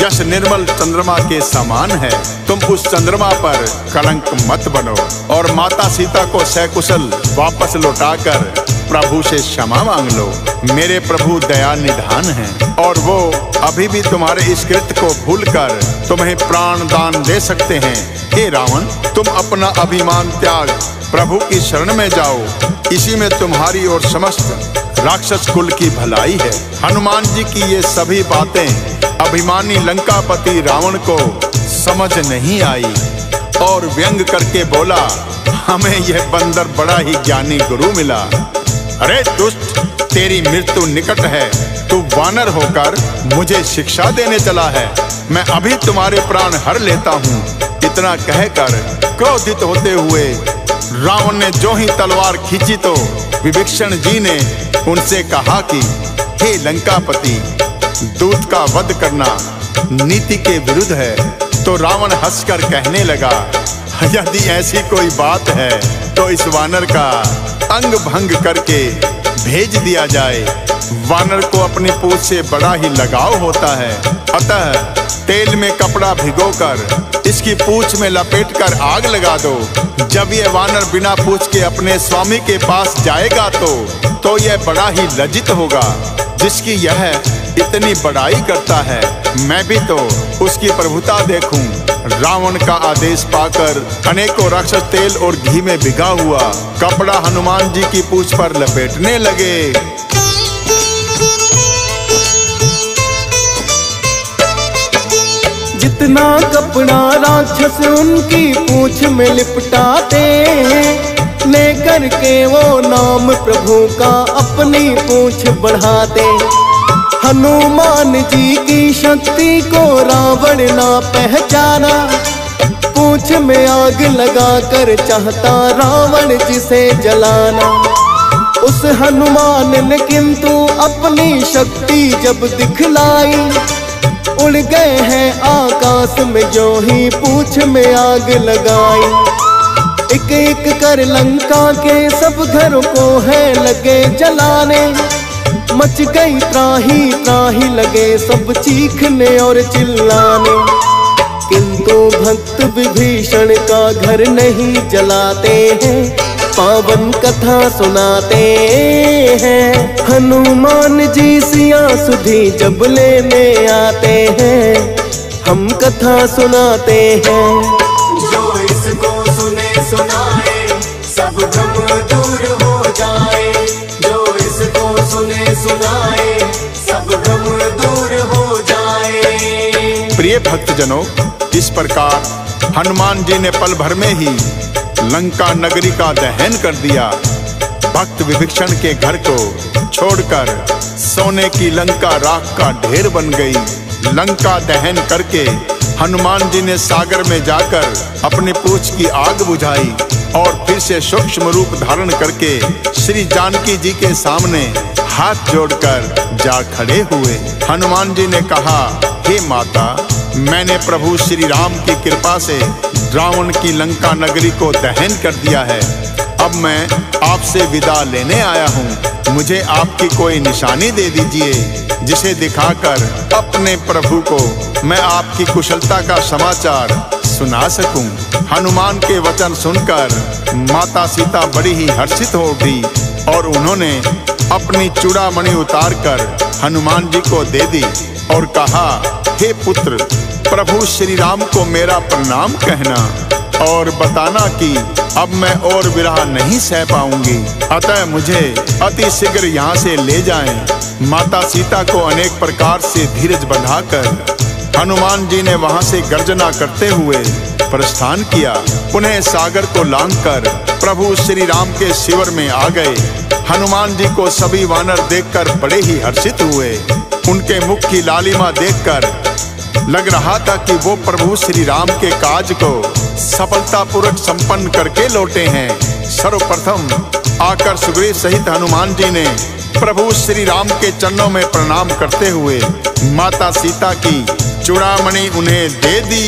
[SPEAKER 3] यश निर्मल चंद्रमा के समान है, तुम उस चंद्रमा पर कलंक मत बनो और माता सीता को सकुशल वापस लौटाकर प्रभु से क्षमा मांग लो। मेरे प्रभु दया निधान हैं और वो अभी भी तुम्हारे इस कृत्य को भूलकर तुम्हें प्राण दान दे सकते हैं। हे रावण, तुम अपना अभिमान त्याग प्रभु की शरण में जाओ, इसी में तुम्हारी और समस्त राक्षस कुल की भलाई है। हनुमान जी की ये सभी बातें अभिमानी लंकापति रावण को समझ नहीं आई और व्यंग करके बोला, हमें यह बंदर बड़ा ही ज्ञानी गुरु मिला। अरे दुष्ट, तेरी मृत्यु निकट है, तू वानर होकर मुझे शिक्षा देने चला है, मैं अभी तुम्हारे प्राण हर लेता हूँ। इतना कहकर क्रोधित होते हुए रावण ने जो ही तलवार खींची तो विभीषण जी ने उनसे कहा कि हे लंकापति, दूत का वध करना नीति के विरुद्ध है। तो रावण हंसकर कहने लगा, यदि ऐसी कोई बात है तो इस वानर का अंग भंग करके भेज दिया जाए। वानर को अपनी पूंछ से बड़ा ही लगाव होता है, अतः तेल में कपड़ा भिगोकर इसकी पूंछ में लपेटकर आग लगा दो। जब यह वानर बिना पूंछ के अपने स्वामी के पास जाएगा तो यह बड़ा ही लज्जित होगा, जिसकी यह इतनी बड़ाई करता है। मैं भी तो उसकी प्रभुता देखूं। रावण का आदेश पाकर अनेकों राक्षस तेल और घी में भिगा हुआ कपड़ा हनुमान जी की पूंछ पर लपेटने लगे।
[SPEAKER 1] जितना कपड़ा राक्षस उनकी पूंछ में लिपटाते, लेकर के वो नाम प्रभु का अपनी पूंछ बढ़ाते। हनुमान जी की शक्ति को रावण ना पहचाना, पूंछ में आग लगाकर चाहता रावण जिसे जलाना। उस हनुमान ने किंतु अपनी शक्ति जब दिखलाई, उड़ गए हैं आकाश में जो ही पूंछ में आग लगाई। एक एक कर लंका के सब घरों को है लगे जलाने, मच गई त्राही त्राही लगे सब चीखने और चिल्लाने। किंतु भक्त विभीषण का घर नहीं जलाते हैं, पावन कथा सुनाते हैं। हनुमान जी सिया सुधी जब लेने आते हैं, हम कथा सुनाते हैं।
[SPEAKER 2] जो इसको सुने सुनाए सब भ्रम दूर हो जाए। जो इसको सुने सुनाए सब भ्रम दूर हो जाए।
[SPEAKER 3] प्रिय भक्तजनों, इस प्रकार हनुमान जी ने पल भर में ही लंका नगरी का दहन कर दिया। भक्त विभीषण के घर को छोड़कर सोने की लंका राख का ढेर बन गई। लंका दहन करके हनुमान जी ने सागर में जाकर अपनी पूंछ की आग बुझाई और फिर से सूक्ष्म रूप धारण करके श्री जानकी जी के सामने हाथ जोड़कर जा खड़े हुए। हनुमान जी ने कहा, हे माता, मैंने प्रभु श्री राम की कृपा से रावण की लंका नगरी को दहन कर दिया है। अब मैं आपसे विदा लेने आया हूँ। मुझे आपकी कोई निशानी दे दीजिए, जिसे दिखाकर अपने प्रभु को मैं आपकी कुशलता का समाचार सुना सकूं। हनुमान के वचन सुनकर माता सीता बड़ी ही हर्षित हो उठी और उन्होंने अपनी चूड़ामणि उतारकर हनुमान जी को दे दी और कहा, हे पुत्र, प्रभु श्री राम को मेरा प्रणाम कहना और बताना कि अब मैं और विरह नहीं सह पाऊंगी, अतः मुझे अति शीघ्र यहाँ से ले जाएं। माता सीता को अनेक प्रकार से धीरज बंधाकर हनुमान जी ने वहाँ से गर्जना करते हुए प्रस्थान किया। पुनः सागर को लांघकर प्रभु श्री राम के शिविर में आ गए। हनुमान जी को सभी वानर देखकर बड़े ही हर्षित हुए। उनके मुख की लालिमा देखकर लग रहा था कि वो प्रभु श्री राम के काज को सफलतापूर्वक संपन्न करके लौटे हैं। सर्वप्रथम आकर सुग्रीव सहित हनुमान जी ने प्रभु श्री राम के चरणों में प्रणाम करते हुए माता सीता की चूड़ामणि उन्हें दे दी।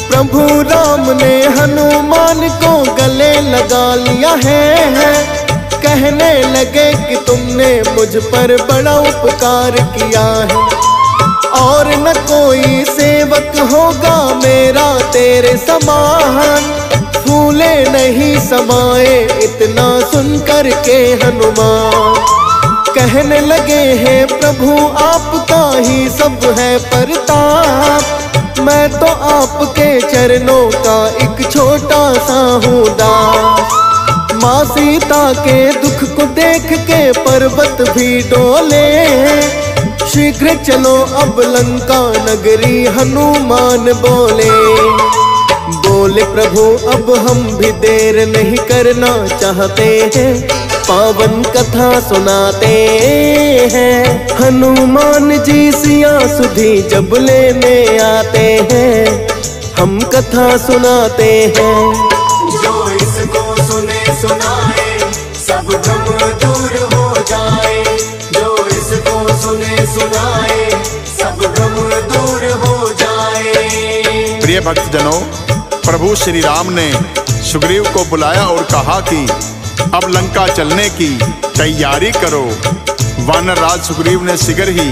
[SPEAKER 1] प्रभु राम ने हनुमान को गले लगा लिया है, कहने लगे कि तुमने मुझ पर बड़ा उपकार किया है और न कोई सेवक होगा मेरा तेरे समान। फूले नहीं समाए इतना सुनकर के हनुमान, कहने लगे हैं प्रभु आपका ही सब है परताप। मैं तो आपके चरणों का एक छोटा सा हूँ दास। माँ सीता के दुख को देख के पर्वत भी डोले, शीघ्र चलो अब लंका नगरी हनुमान बोले। बोले प्रभु अब हम भी देर नहीं करना चाहते हैं, पावन कथा सुनाते हैं। हनुमान जी सिया सुधी जब लेने आते हैं, हम कथा सुनाते हैं।
[SPEAKER 2] जो इसको सुने सुनाए सब भ्रम दूर हो जाए। जो इसको सुने सुनाए सब भ्रम दूर हो जाए।
[SPEAKER 3] प्रिय भक्तजनों, प्रभु श्री राम ने सुग्रीव को बुलाया और कहा कि अब लंका चलने की तैयारी करो। वानर राज सुग्रीव ने शीघ्र ही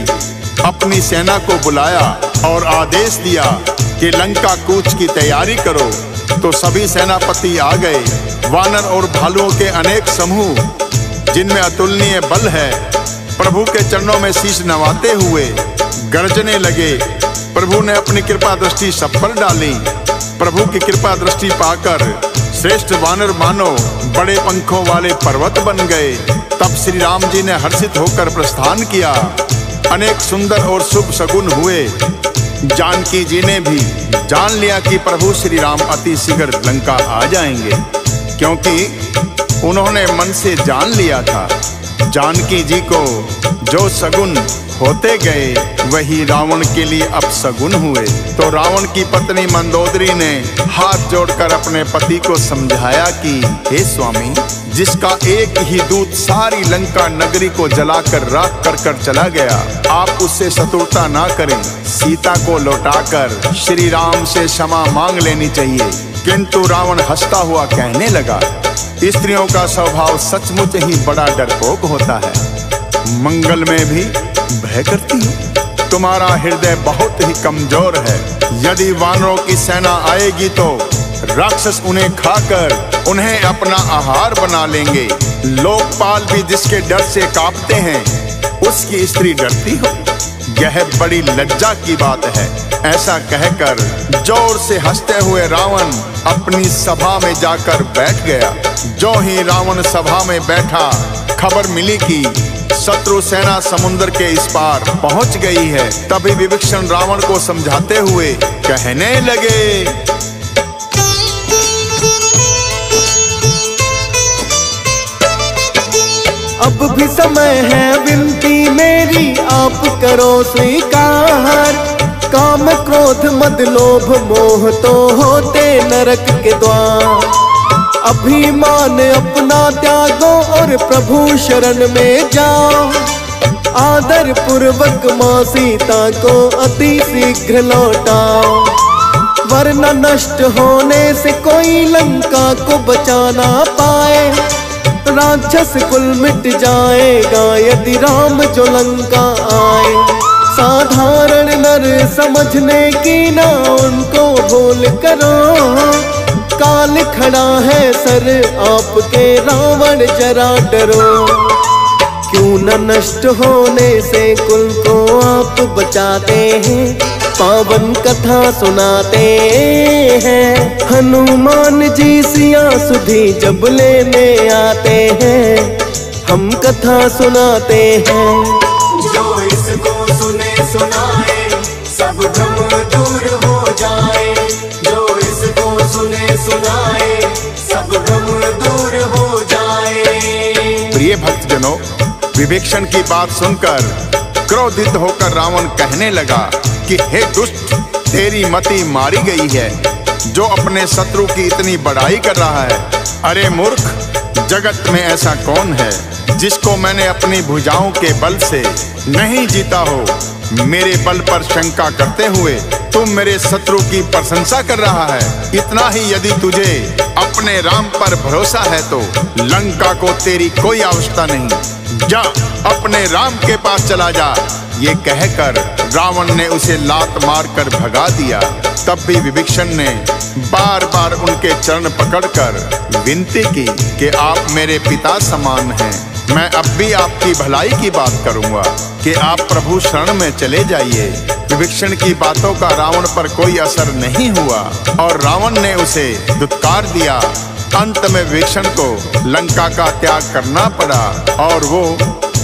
[SPEAKER 3] अपनी सेना को बुलाया और आदेश दिया कि लंका कूच की तैयारी करो। तो सभी सेनापति आ गए। वानर और भालुओं के अनेक समूह जिनमें अतुलनीय बल है, प्रभु के चरणों में शीश नवाते हुए गरजने लगे। प्रभु ने अपनी कृपा दृष्टि सब पर डाली। प्रभु की कृपा दृष्टि पाकर श्रेष्ठ वानर मानो बड़े पंखों वाले पर्वत बन गए। तब श्री राम जी ने हर्षित होकर प्रस्थान किया। अनेक सुंदर और शुभ शगुन हुए। जानकी जी ने भी जान लिया कि प्रभु श्री राम अति शीघ्र लंका आ जाएंगे, क्योंकि उन्होंने मन से जान लिया था। जानकी जी को जो शगुन होते गए वही रावण के लिए अपशगुन हुए। तो रावण की पत्नी मंदोदरी ने हाथ जोड़कर अपने पति को समझाया कि हे स्वामी, जिसका एक ही दूत सारी लंका नगरी को जलाकर राख कर चला गया, आप उससे शत्रुता ना करें। सीता को लौटाकर श्री राम से क्षमा मांग लेनी चाहिए। किंतु रावण हंसता हुआ कहने लगा, स्त्रियों का स्वभाव सचमुच ही बड़ा डरपोक होता है। मंगल में भी भय करती हो। तुम्हारा हृदय बहुत ही कमजोर है। यदि वानरों की सेना आएगी तो राक्षस उन्हें खाकर उन्हें अपना आहार बना लेंगे। लोकपाल भी जिसके डर से कांपते हैं, उसकी स्त्री डरती हो, यह बड़ी लज्जा की बात है। ऐसा कहकर जोर से हंसते हुए रावण अपनी सभा में जाकर बैठ गया। जो ही रावण सभा में बैठा, खबर मिली कि शत्रु सेना समुद्र के इस पार पहुंच गई है। तभी विभीषण रावण को समझाते हुए कहने लगे,
[SPEAKER 1] अब भी समय है विनती मेरी, आप करो स्वीकार। काम क्रोध मद लोभ मोह तो होते नरक के द्वार। अभिमान अपना त्यागो और प्रभु शरण में जाओ। आदर पूर्वक माँ सीता को अति शीघ्र लौटाओ, वरना नष्ट होने से कोई लंका को बचा ना पाए। राक्षस कुल मिट जाएगा यदि राम जो लंका आए। साधारण नर समझने की ना उनको भूल करो। काल खड़ा है सर आपके रावण जरा डरो। क्यों न नष्ट होने से कुल को आप बचाते हैं, पावन कथा सुनाते हैं। हनुमान जी सिया सुधी जब लेने आते हैं, हम कथा सुनाते हैं।
[SPEAKER 2] जो इसको सुने सुनाए सब भ्रम दूर हो जाए। जो इसको सुने सुनाए सब भ्रम दूर हो जाए।
[SPEAKER 3] प्रिय भक्तजनों, विभीषण की बात सुनकर क्रोधित होकर रावण कहने लगा कि हे दुष्ट, तेरी मति मारी गई है, जो अपने शत्रु की इतनी बड़ाई कर रहा है। अरे मूर्ख, जगत में ऐसा कौन है जिसको मैंने अपनी भुजाओं के बल से नहीं जीता हो। मेरे बल पर शंका करते हुए तुम मेरे शत्रु की प्रशंसा कर रहा है। इतना ही यदि तुझे अपने राम पर भरोसा है तो लंका को तेरी कोई आवश्यकता नहीं। जा अपने राम के पास चला जा। ये कहकर रावण ने उसे लात मारकर भगा दिया। तब भी विभीषण ने बार बार उनके चरण पकड़कर विनती की कि आप मेरे पिता समान हैं। मैं अब भी आपकी भलाई की बात करूंगा कि आप प्रभु शरण में चले जाइए। विभीषण की बातों का रावण पर कोई असर नहीं हुआ और रावण ने उसे दुत्कार दिया। अंत में विभीषण को लंका का त्याग करना पड़ा और वो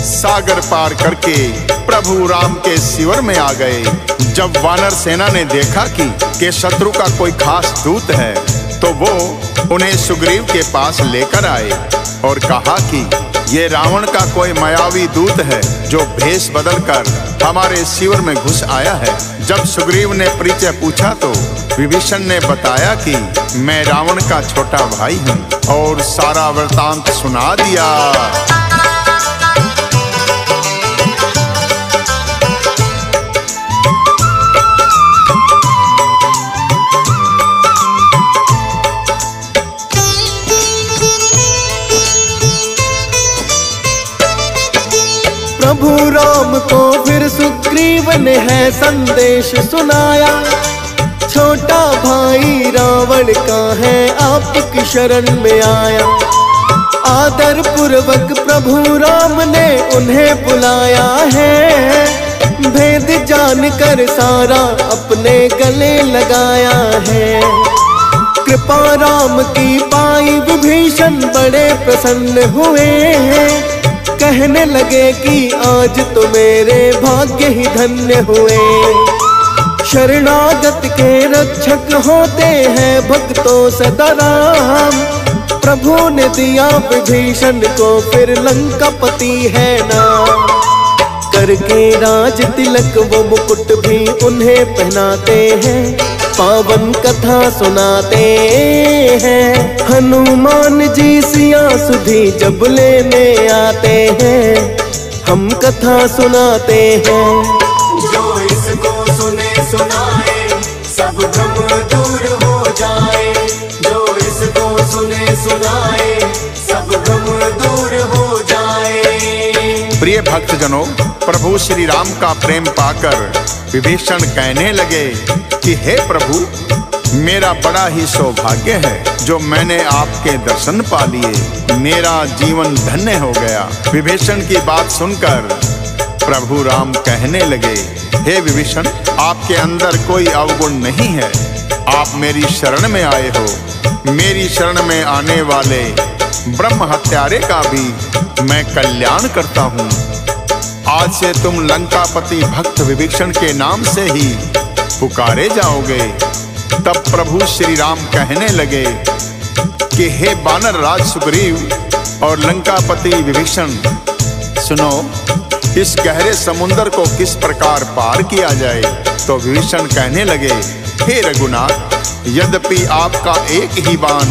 [SPEAKER 3] सागर पार करके प्रभु राम के शिविर में आ गए। जब वानर सेना ने देखा कि शत्रु का कोई खास दूत है, तो वो उन्हें सुग्रीव के पास लेकर आए और कहा कि ये रावण का कोई मायावी दूत है जो भेष बदलकर हमारे शिविर में घुस आया है। जब सुग्रीव ने परिचय पूछा तो विभीषण ने बताया कि मैं रावण का छोटा भाई हूँ और सारा वृतांत सुना दिया।
[SPEAKER 1] प्रभु राम को फिर सुग्रीव ने है संदेश सुनाया, छोटा भाई रावण का है आपकी शरण में आया। आदर पूर्वक प्रभु राम ने उन्हें बुलाया है, भेद जानकर सारा अपने गले लगाया है। कृपा राम की पाई विभीषण बड़े प्रसन्न हुए हैं, कहने लगे कि आज तो मेरे भाग्य ही धन्य हुए। शरणागत के रक्षक होते हैं भक्तों सदा राम, प्रभु ने दिया विभीषण को फिर लंकापति है नाम। करके राज तिलक वो मुकुट भी उन्हें पहनाते हैं, पावन कथा सुनाते हैं। हनुमान जी सिया सुधी जब लेने आते हैं, हम कथा सुनाते हैं।
[SPEAKER 2] जो इसको सुने सुनाए सब भ्रम दूर हो जाए, जो इसको सुने सुनाए सब भ्रम दूर हो जाए।
[SPEAKER 3] प्रिय भक्तजनों, प्रभु श्री राम का प्रेम पाकर विभीषण कहने लगे कि हे प्रभु, मेरा बड़ा ही सौभाग्य है जो मैंने आपके दर्शन पा लिए, मेरा जीवन धन्य हो गया। विभीषण की बात सुनकर प्रभु राम कहने लगे, हे विभीषण, आपके अंदर कोई अवगुण नहीं है, आप मेरी शरण में आए हो। मेरी शरण में आने वाले ब्रह्म हत्यारे का भी मैं कल्याण करता हूँ। आज से तुम लंकापति भक्त विभीषण के नाम से ही पुकारे जाओगे। तब प्रभु श्री राम कहने लगे कि हे बानर राज सुग्रीव और लंकापति विभीषण, सुनो, इस गहरे समुद्र को किस प्रकार पार किया जाए। तो विभीषण कहने लगे, हे रघुनाथ, यद्यपि आपका एक ही बाण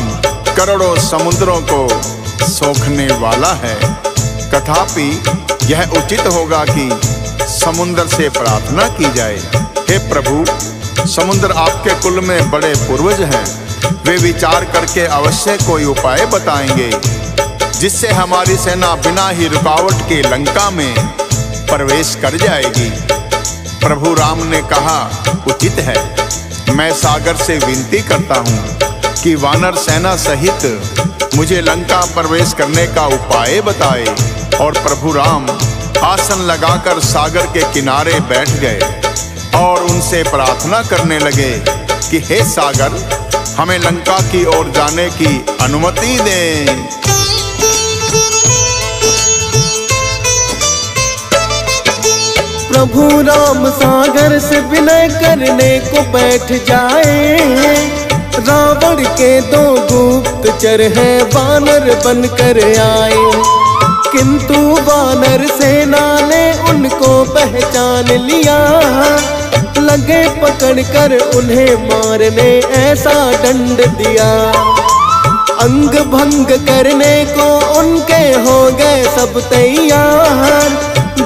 [SPEAKER 3] करोड़ों समुद्रों को सोखने वाला है, तथापि यह उचित होगा कि समुद्र से प्रार्थना की जाए। हे प्रभु, समुद्र आपके कुल में बड़े पूर्वज हैं, वे विचार करके अवश्य कोई उपाय बताएंगे जिससे हमारी सेना बिना ही रुकावट के लंका में प्रवेश कर जाएगी। प्रभु राम ने कहा, उचित है, मैं सागर से विनती करता हूँ कि वानर सेना सहित मुझे लंका प्रवेश करने का उपाय बताए। और प्रभु राम आसन लगाकर सागर के किनारे बैठ गए और उनसे प्रार्थना करने लगे कि हे सागर, हमें लंका की ओर जाने की अनुमति दें।
[SPEAKER 1] प्रभु राम सागर से विनय करने को बैठ जाए, रावण के दो गुप्तचर हैं वानर बनकर आए। किंतु वानर सेना ने उनको पहचान लिया, लगे पकड़कर उन्हें मारने ऐसा दंड दिया। अंग भंग करने को उनके हो गए सब तैयार,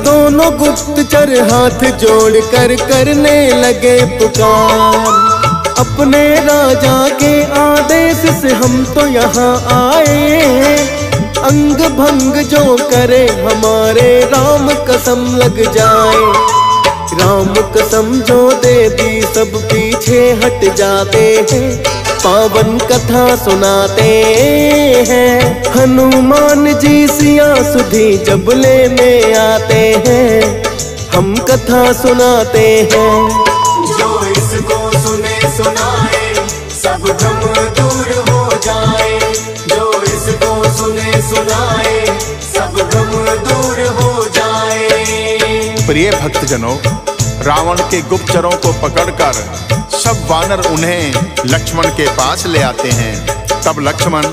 [SPEAKER 1] दोनों गुप्तचर हाथ जोड़कर करने लगे पुकार। अपने राजा के आदेश से हम तो यहाँ आए, अंग भंग जो करे हमारे राम कसम लग जाए। राम कसम जो दे दी सब पीछे हट जाते हैं, पावन कथा सुनाते हैं। हनुमान जी सिया सुधी जब लेने आते हैं, हम कथा सुनाते हैं।
[SPEAKER 2] जो इसको सुने सुनाए सब भ्रम दूर हो जाए, जो इसको सुने सुनाए सब भ्रम दूर हो जाए।
[SPEAKER 3] प्रिय भक्तजनों, रावण के गुप्तचरों को पकड़कर सब वानर उन्हें लक्ष्मण के पास ले आते हैं। तब लक्ष्मण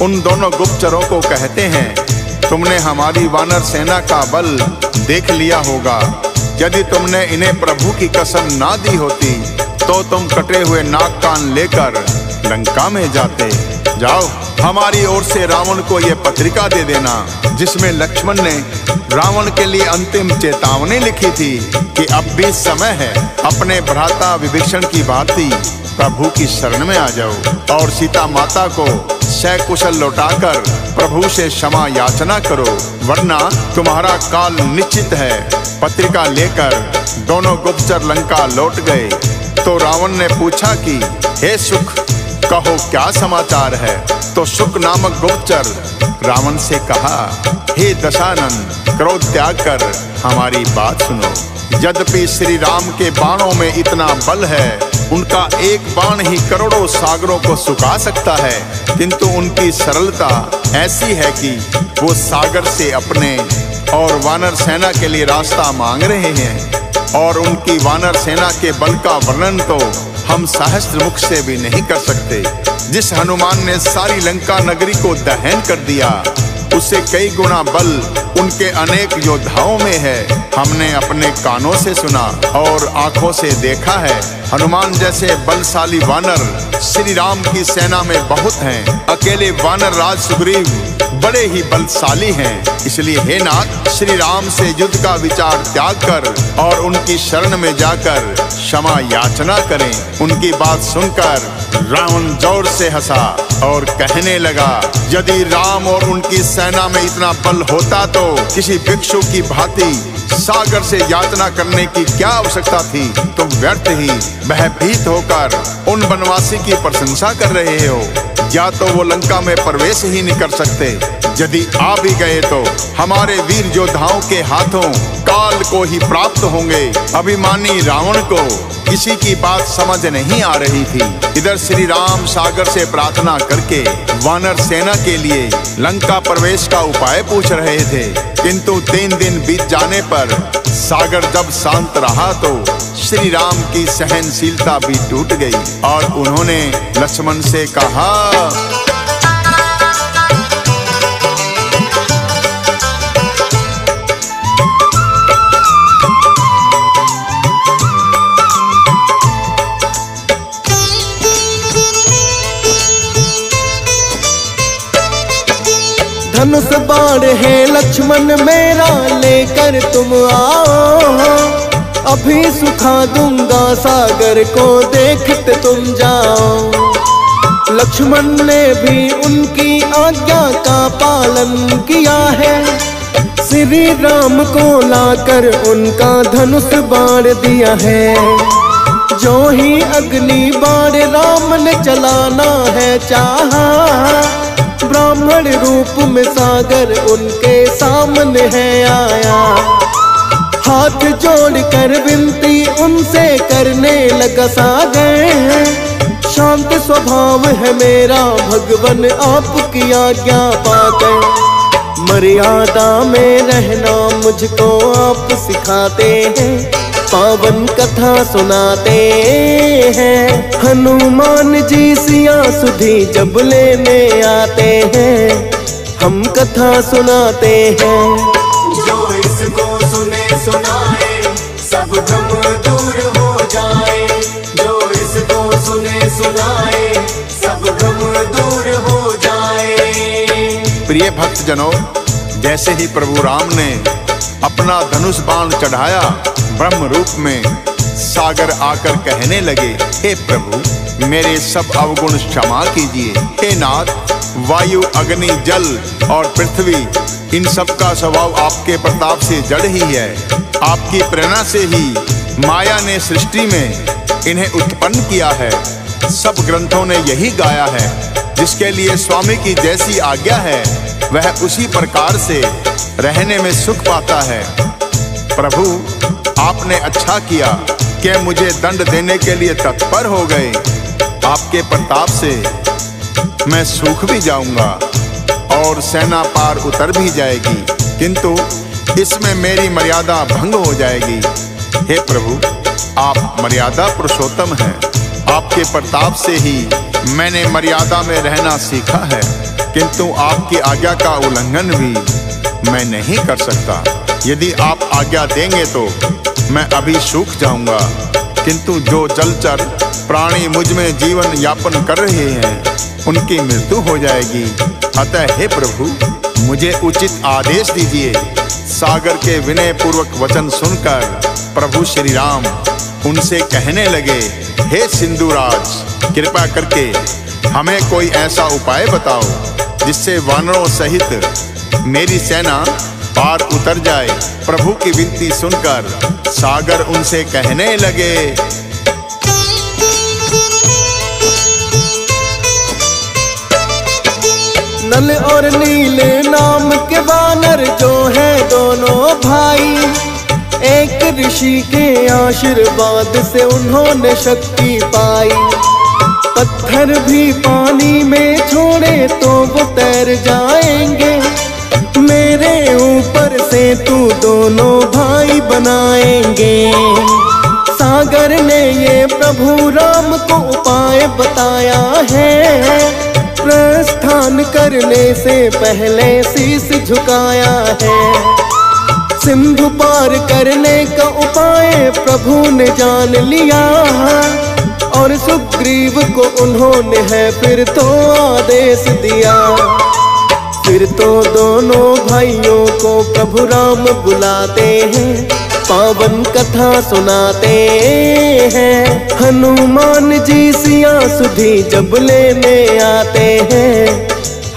[SPEAKER 3] उन दोनों गुप्तचरों को कहते हैं, तुमने हमारी वानर सेना का बल देख लिया होगा। यदि तुमने इन्हें प्रभु की कसम ना दी होती तो तुम कटे हुए नाक कान लेकर लंका में जाते। जाओ, हमारी ओर से रावण को यह पत्रिका दे देना, जिसमें लक्ष्मण ने रावण के लिए अंतिम चेतावनी लिखी थी कि अब भी समय है, अपने भ्राता विभीषण की भांति प्रभु की शरण में आ जाओ और सीता माता को सकुशल लौटाकर प्रभु से क्षमा याचना करो, वरना तुम्हारा काल निश्चित है। पत्रिका लेकर दोनों गुप्तचर लंका लौट गए। तो रावण ने पूछा कि हे सुख, कहो क्या समाचार है। तो सुख नामक गुप्तचर रावण से कहा, हे दशानन, क्रोध त्याग कर हमारी बात सुनो। यद्यपि श्री राम के बाणों में इतना बल है, उनका एक बाण ही करोड़ों सागरों को सुखा सकता है, किंतु उनकी सरलता ऐसी है कि वो सागर से अपने और वानर सेना के लिए रास्ता मांग रहे हैं। और उनकी वानर सेना के बल का वर्णन तो हम सहस्त्र मुख से भी नहीं कर सकते। जिस हनुमान ने सारी लंका नगरी को दहन कर दिया, उससे कई गुना बल उनके अनेक योद्धाओं में है। हमने अपने कानों से सुना और आंखों से देखा है। हनुमान जैसे बलशाली वानर श्री राम की सेना में बहुत हैं। अकेले वानर राज सुग्रीव बड़े ही बलशाली हैं। इसलिए हे नाथ, श्री राम से युद्ध का विचार त्याग कर और उनकी शरण में जाकर क्षमा याचना करें। उनकी बात सुनकर रावण जोर से हंसा और कहने लगा, यदि राम और उनकी सेना में इतना बल होता तो किसी भिक्षु की भांति सागर से याचना करने की क्या आवश्यकता थी। तुम व्यर्थ ही भयभीत होकर उन वनवासी की प्रशंसा कर रहे हो। या तो वो लंका में प्रवेश ही नहीं कर सकते, यदि आ भी गए तो हमारे वीर योद्धाओं के हाथों काल को ही प्राप्त होंगे। अभिमानी रावण को किसी की बात समझ नहीं आ रही थी। इधर श्री राम सागर से प्रार्थना करके वानर सेना के लिए लंका प्रवेश का उपाय पूछ रहे थे, किंतु 3 दिन बीत जाने पर सागर जब शांत रहा तो श्री राम की सहनशीलता भी टूट गई और उन्होंने लक्ष्मण से कहा,
[SPEAKER 1] धनुष बाण है लक्ष्मण मेरा, लेकर तुम आओ। अभी सुखा दूंगा सागर को, देखते तुम जाओ। लक्ष्मण ने भी उनकी आज्ञा का पालन किया है। श्री राम को लाकर उनका धनुष बाण दिया है। जो ही अग्नि बाण राम ने चलाना है चाहा, ब्राह्मण रूप में सागर उनके सामने है आया। हाथ जोड़कर विनती उनसे करने लगा सागर, शांत स्वभाव है मेरा भगवन आपकी आज्ञा पाकर। मर्यादा में रहना मुझको आप सिखाते हैं, पावन कथा सुनाते हैं। हनुमान जी सिया सुधी जब लेने आते हैं, हम कथा सुनाते हैं।
[SPEAKER 2] जो इसको सुने सुनाए, सब भ्रम दूर हो जाए। जो इसको सुने सुनाए, सब भ्रम दूर हो जाए।
[SPEAKER 3] प्रिय भक्तजनों, जैसे ही प्रभु राम ने अपना धनुष बाण चढ़ाया, ब्रह्म रूप में सागर आकर कहने लगे, हे प्रभु मेरे सब अवगुण क्षमा कीजिए। हे नाथ, वायु, अग्नि, जल और पृथ्वी, इन सब का स्वभाव आपके प्रताप से जड़ ही है। आपकी प्रेरणा से ही माया ने सृष्टि में इन्हें उत्पन्न किया है। सब ग्रंथों ने यही गाया है। जिसके लिए स्वामी की जैसी आज्ञा है, वह उसी प्रकार से रहने में सुख पाता है। प्रभु, आपने अच्छा किया कि मुझे दंड देने के लिए तत्पर हो गए। आपके प्रताप से मैं सूख भी जाऊंगा और सेना पार उतर भी जाएगी, किंतु इसमें मेरी मर्यादा भंग हो जाएगी। हे प्रभु, आप मर्यादा पुरुषोत्तम हैं। आपके प्रताप से ही मैंने मर्यादा में रहना सीखा है, किंतु आपकी आज्ञा का उल्लंघन भी मैं नहीं कर सकता। यदि आप आज्ञा देंगे तो मैं अभी सूख जाऊंगा, किंतु जो जलचर प्राणी मुझ में जीवन यापन कर रहे हैं उनकी मृत्यु हो जाएगी। अतः हे प्रभु, मुझे उचित आदेश दीजिए। सागर के विनय पूर्वक वचन सुनकर प्रभु श्री राम उनसे कहने लगे, हे सिंधुराज, कृपा करके हमें कोई ऐसा उपाय बताओ जिससे वानरों सहित मेरी सेना पार उतर जाए। प्रभु की विनती सुनकर सागर उनसे कहने लगे,
[SPEAKER 1] नल और नील नाम के वानर जो है दोनों भाई, एक ऋषि के आशीर्वाद से उन्होंने शक्ति पाई। पत्थर भी पानी में छोड़े तो वो तैर जाएंगे, मेरे ऊपर से तू दोनों भाई बनाएंगे। सागर ने ये प्रभु राम को उपाय बताया है, प्रस्थान करने से पहले शीश झुकाया है। सिंधु पार करने का उपाय प्रभु ने जान लिया, और सुग्रीव को उन्होंने है फिर तो आदेश दिया। फिर तो दोनों भाइयों को प्रभु राम बुलाते हैं, पावन कथा सुनाते हैं। हनुमान जी सिया सुधी जब लेने आते हैं,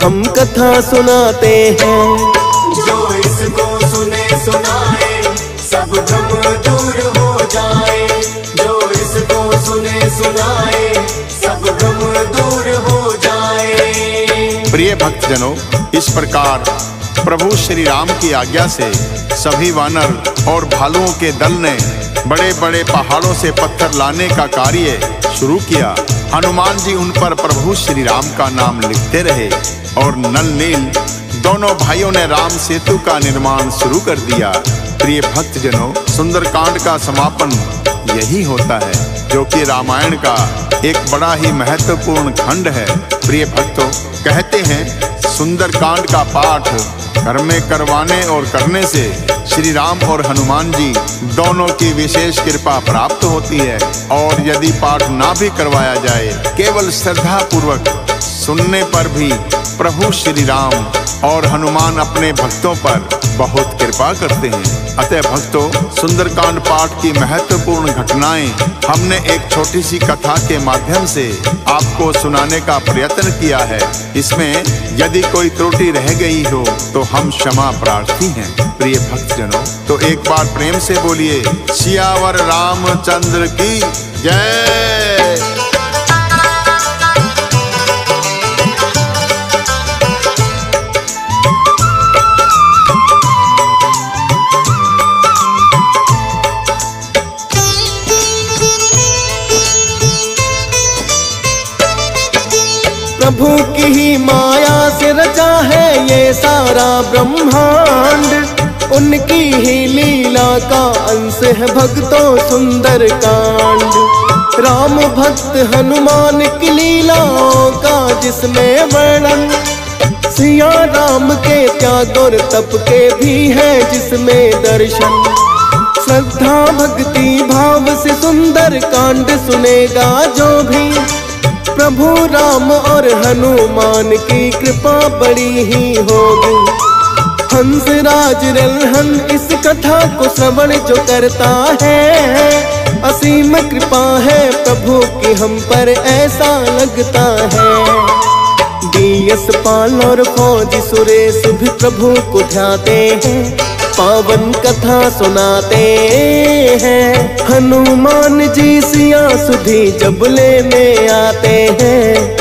[SPEAKER 1] हम कथा सुनाते हैं।
[SPEAKER 2] जो इसको सुने सुनाए सब भ्रम दूर हो जाए, जो इसको सुने सुनाए सब भ्रम दूर हो जाए।
[SPEAKER 3] प्रिय भक्तजनों, इस प्रकार प्रभु श्री राम की आज्ञा से सभी वानर और भालुओं के दल ने बड़े बड़े पहाड़ों से पत्थर लाने का कार्य शुरू किया। हनुमान जी उन पर प्रभु श्री राम का नाम लिखते रहे और नल नील दोनों भाइयों ने राम सेतु का निर्माण शुरू कर दिया। प्रिय भक्तजनों, सुंदरकांड का समापन यही होता है, जो कि रामायण का एक बड़ा ही महत्वपूर्ण खंड है। प्रिय भक्तों, कहते हैं सुंदरकांड का पाठ घर में करवाने और करने से श्री राम और हनुमान जी दोनों की विशेष कृपा प्राप्त होती है, और यदि पाठ ना भी करवाया जाए, केवल श्रद्धा पूर्वक सुनने पर भी प्रभु श्री राम और हनुमान अपने भक्तों पर बहुत कृपा करते हैं। अतः भक्तों, सुंदरकांड पाठ की महत्वपूर्ण घटनाएं हमने एक छोटी सी कथा के माध्यम से आपको सुनाने का प्रयत्न किया है। इसमें यदि कोई त्रुटि रह गई हो तो हम क्षमा प्रार्थी हैं। प्रिय भक्तजनों, तो एक बार प्रेम से बोलिए, सियावर रामचंद्र की जय।
[SPEAKER 1] प्रभु की ही माया से रचा है ये सारा ब्रह्मांड, उनकी ही लीला का अंश है भक्तों सुंदर कांड। राम भक्त हनुमान की लीलाओं का जिसमें वर्णन, सिया राम के त्याग और तप के भी है जिसमें दर्शन। श्रद्धा भक्ति भाव से सुंदर कांड सुनेगा जो भी, प्रभु राम और हनुमान की कृपा बड़ी ही होगी। हंस राज रलहन इस कथा को श्रवण जो करता है, असीम कृपा है प्रभु की हम पर ऐसा लगता है। डीएस पाल और फौजी सुरेश भी प्रभु को ध्याते हैं, पावन कथा सुनाते हैं। हनुमान जी सिया सुधी जब लेने आते हैं,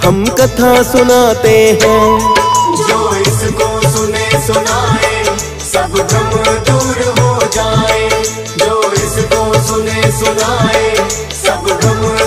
[SPEAKER 1] हम कथा सुनाते हैं।
[SPEAKER 2] जो इसको सुने सुनाए सब भ्रम दूर हो जाए, जो इसको सुने सुनाए सब भ्रम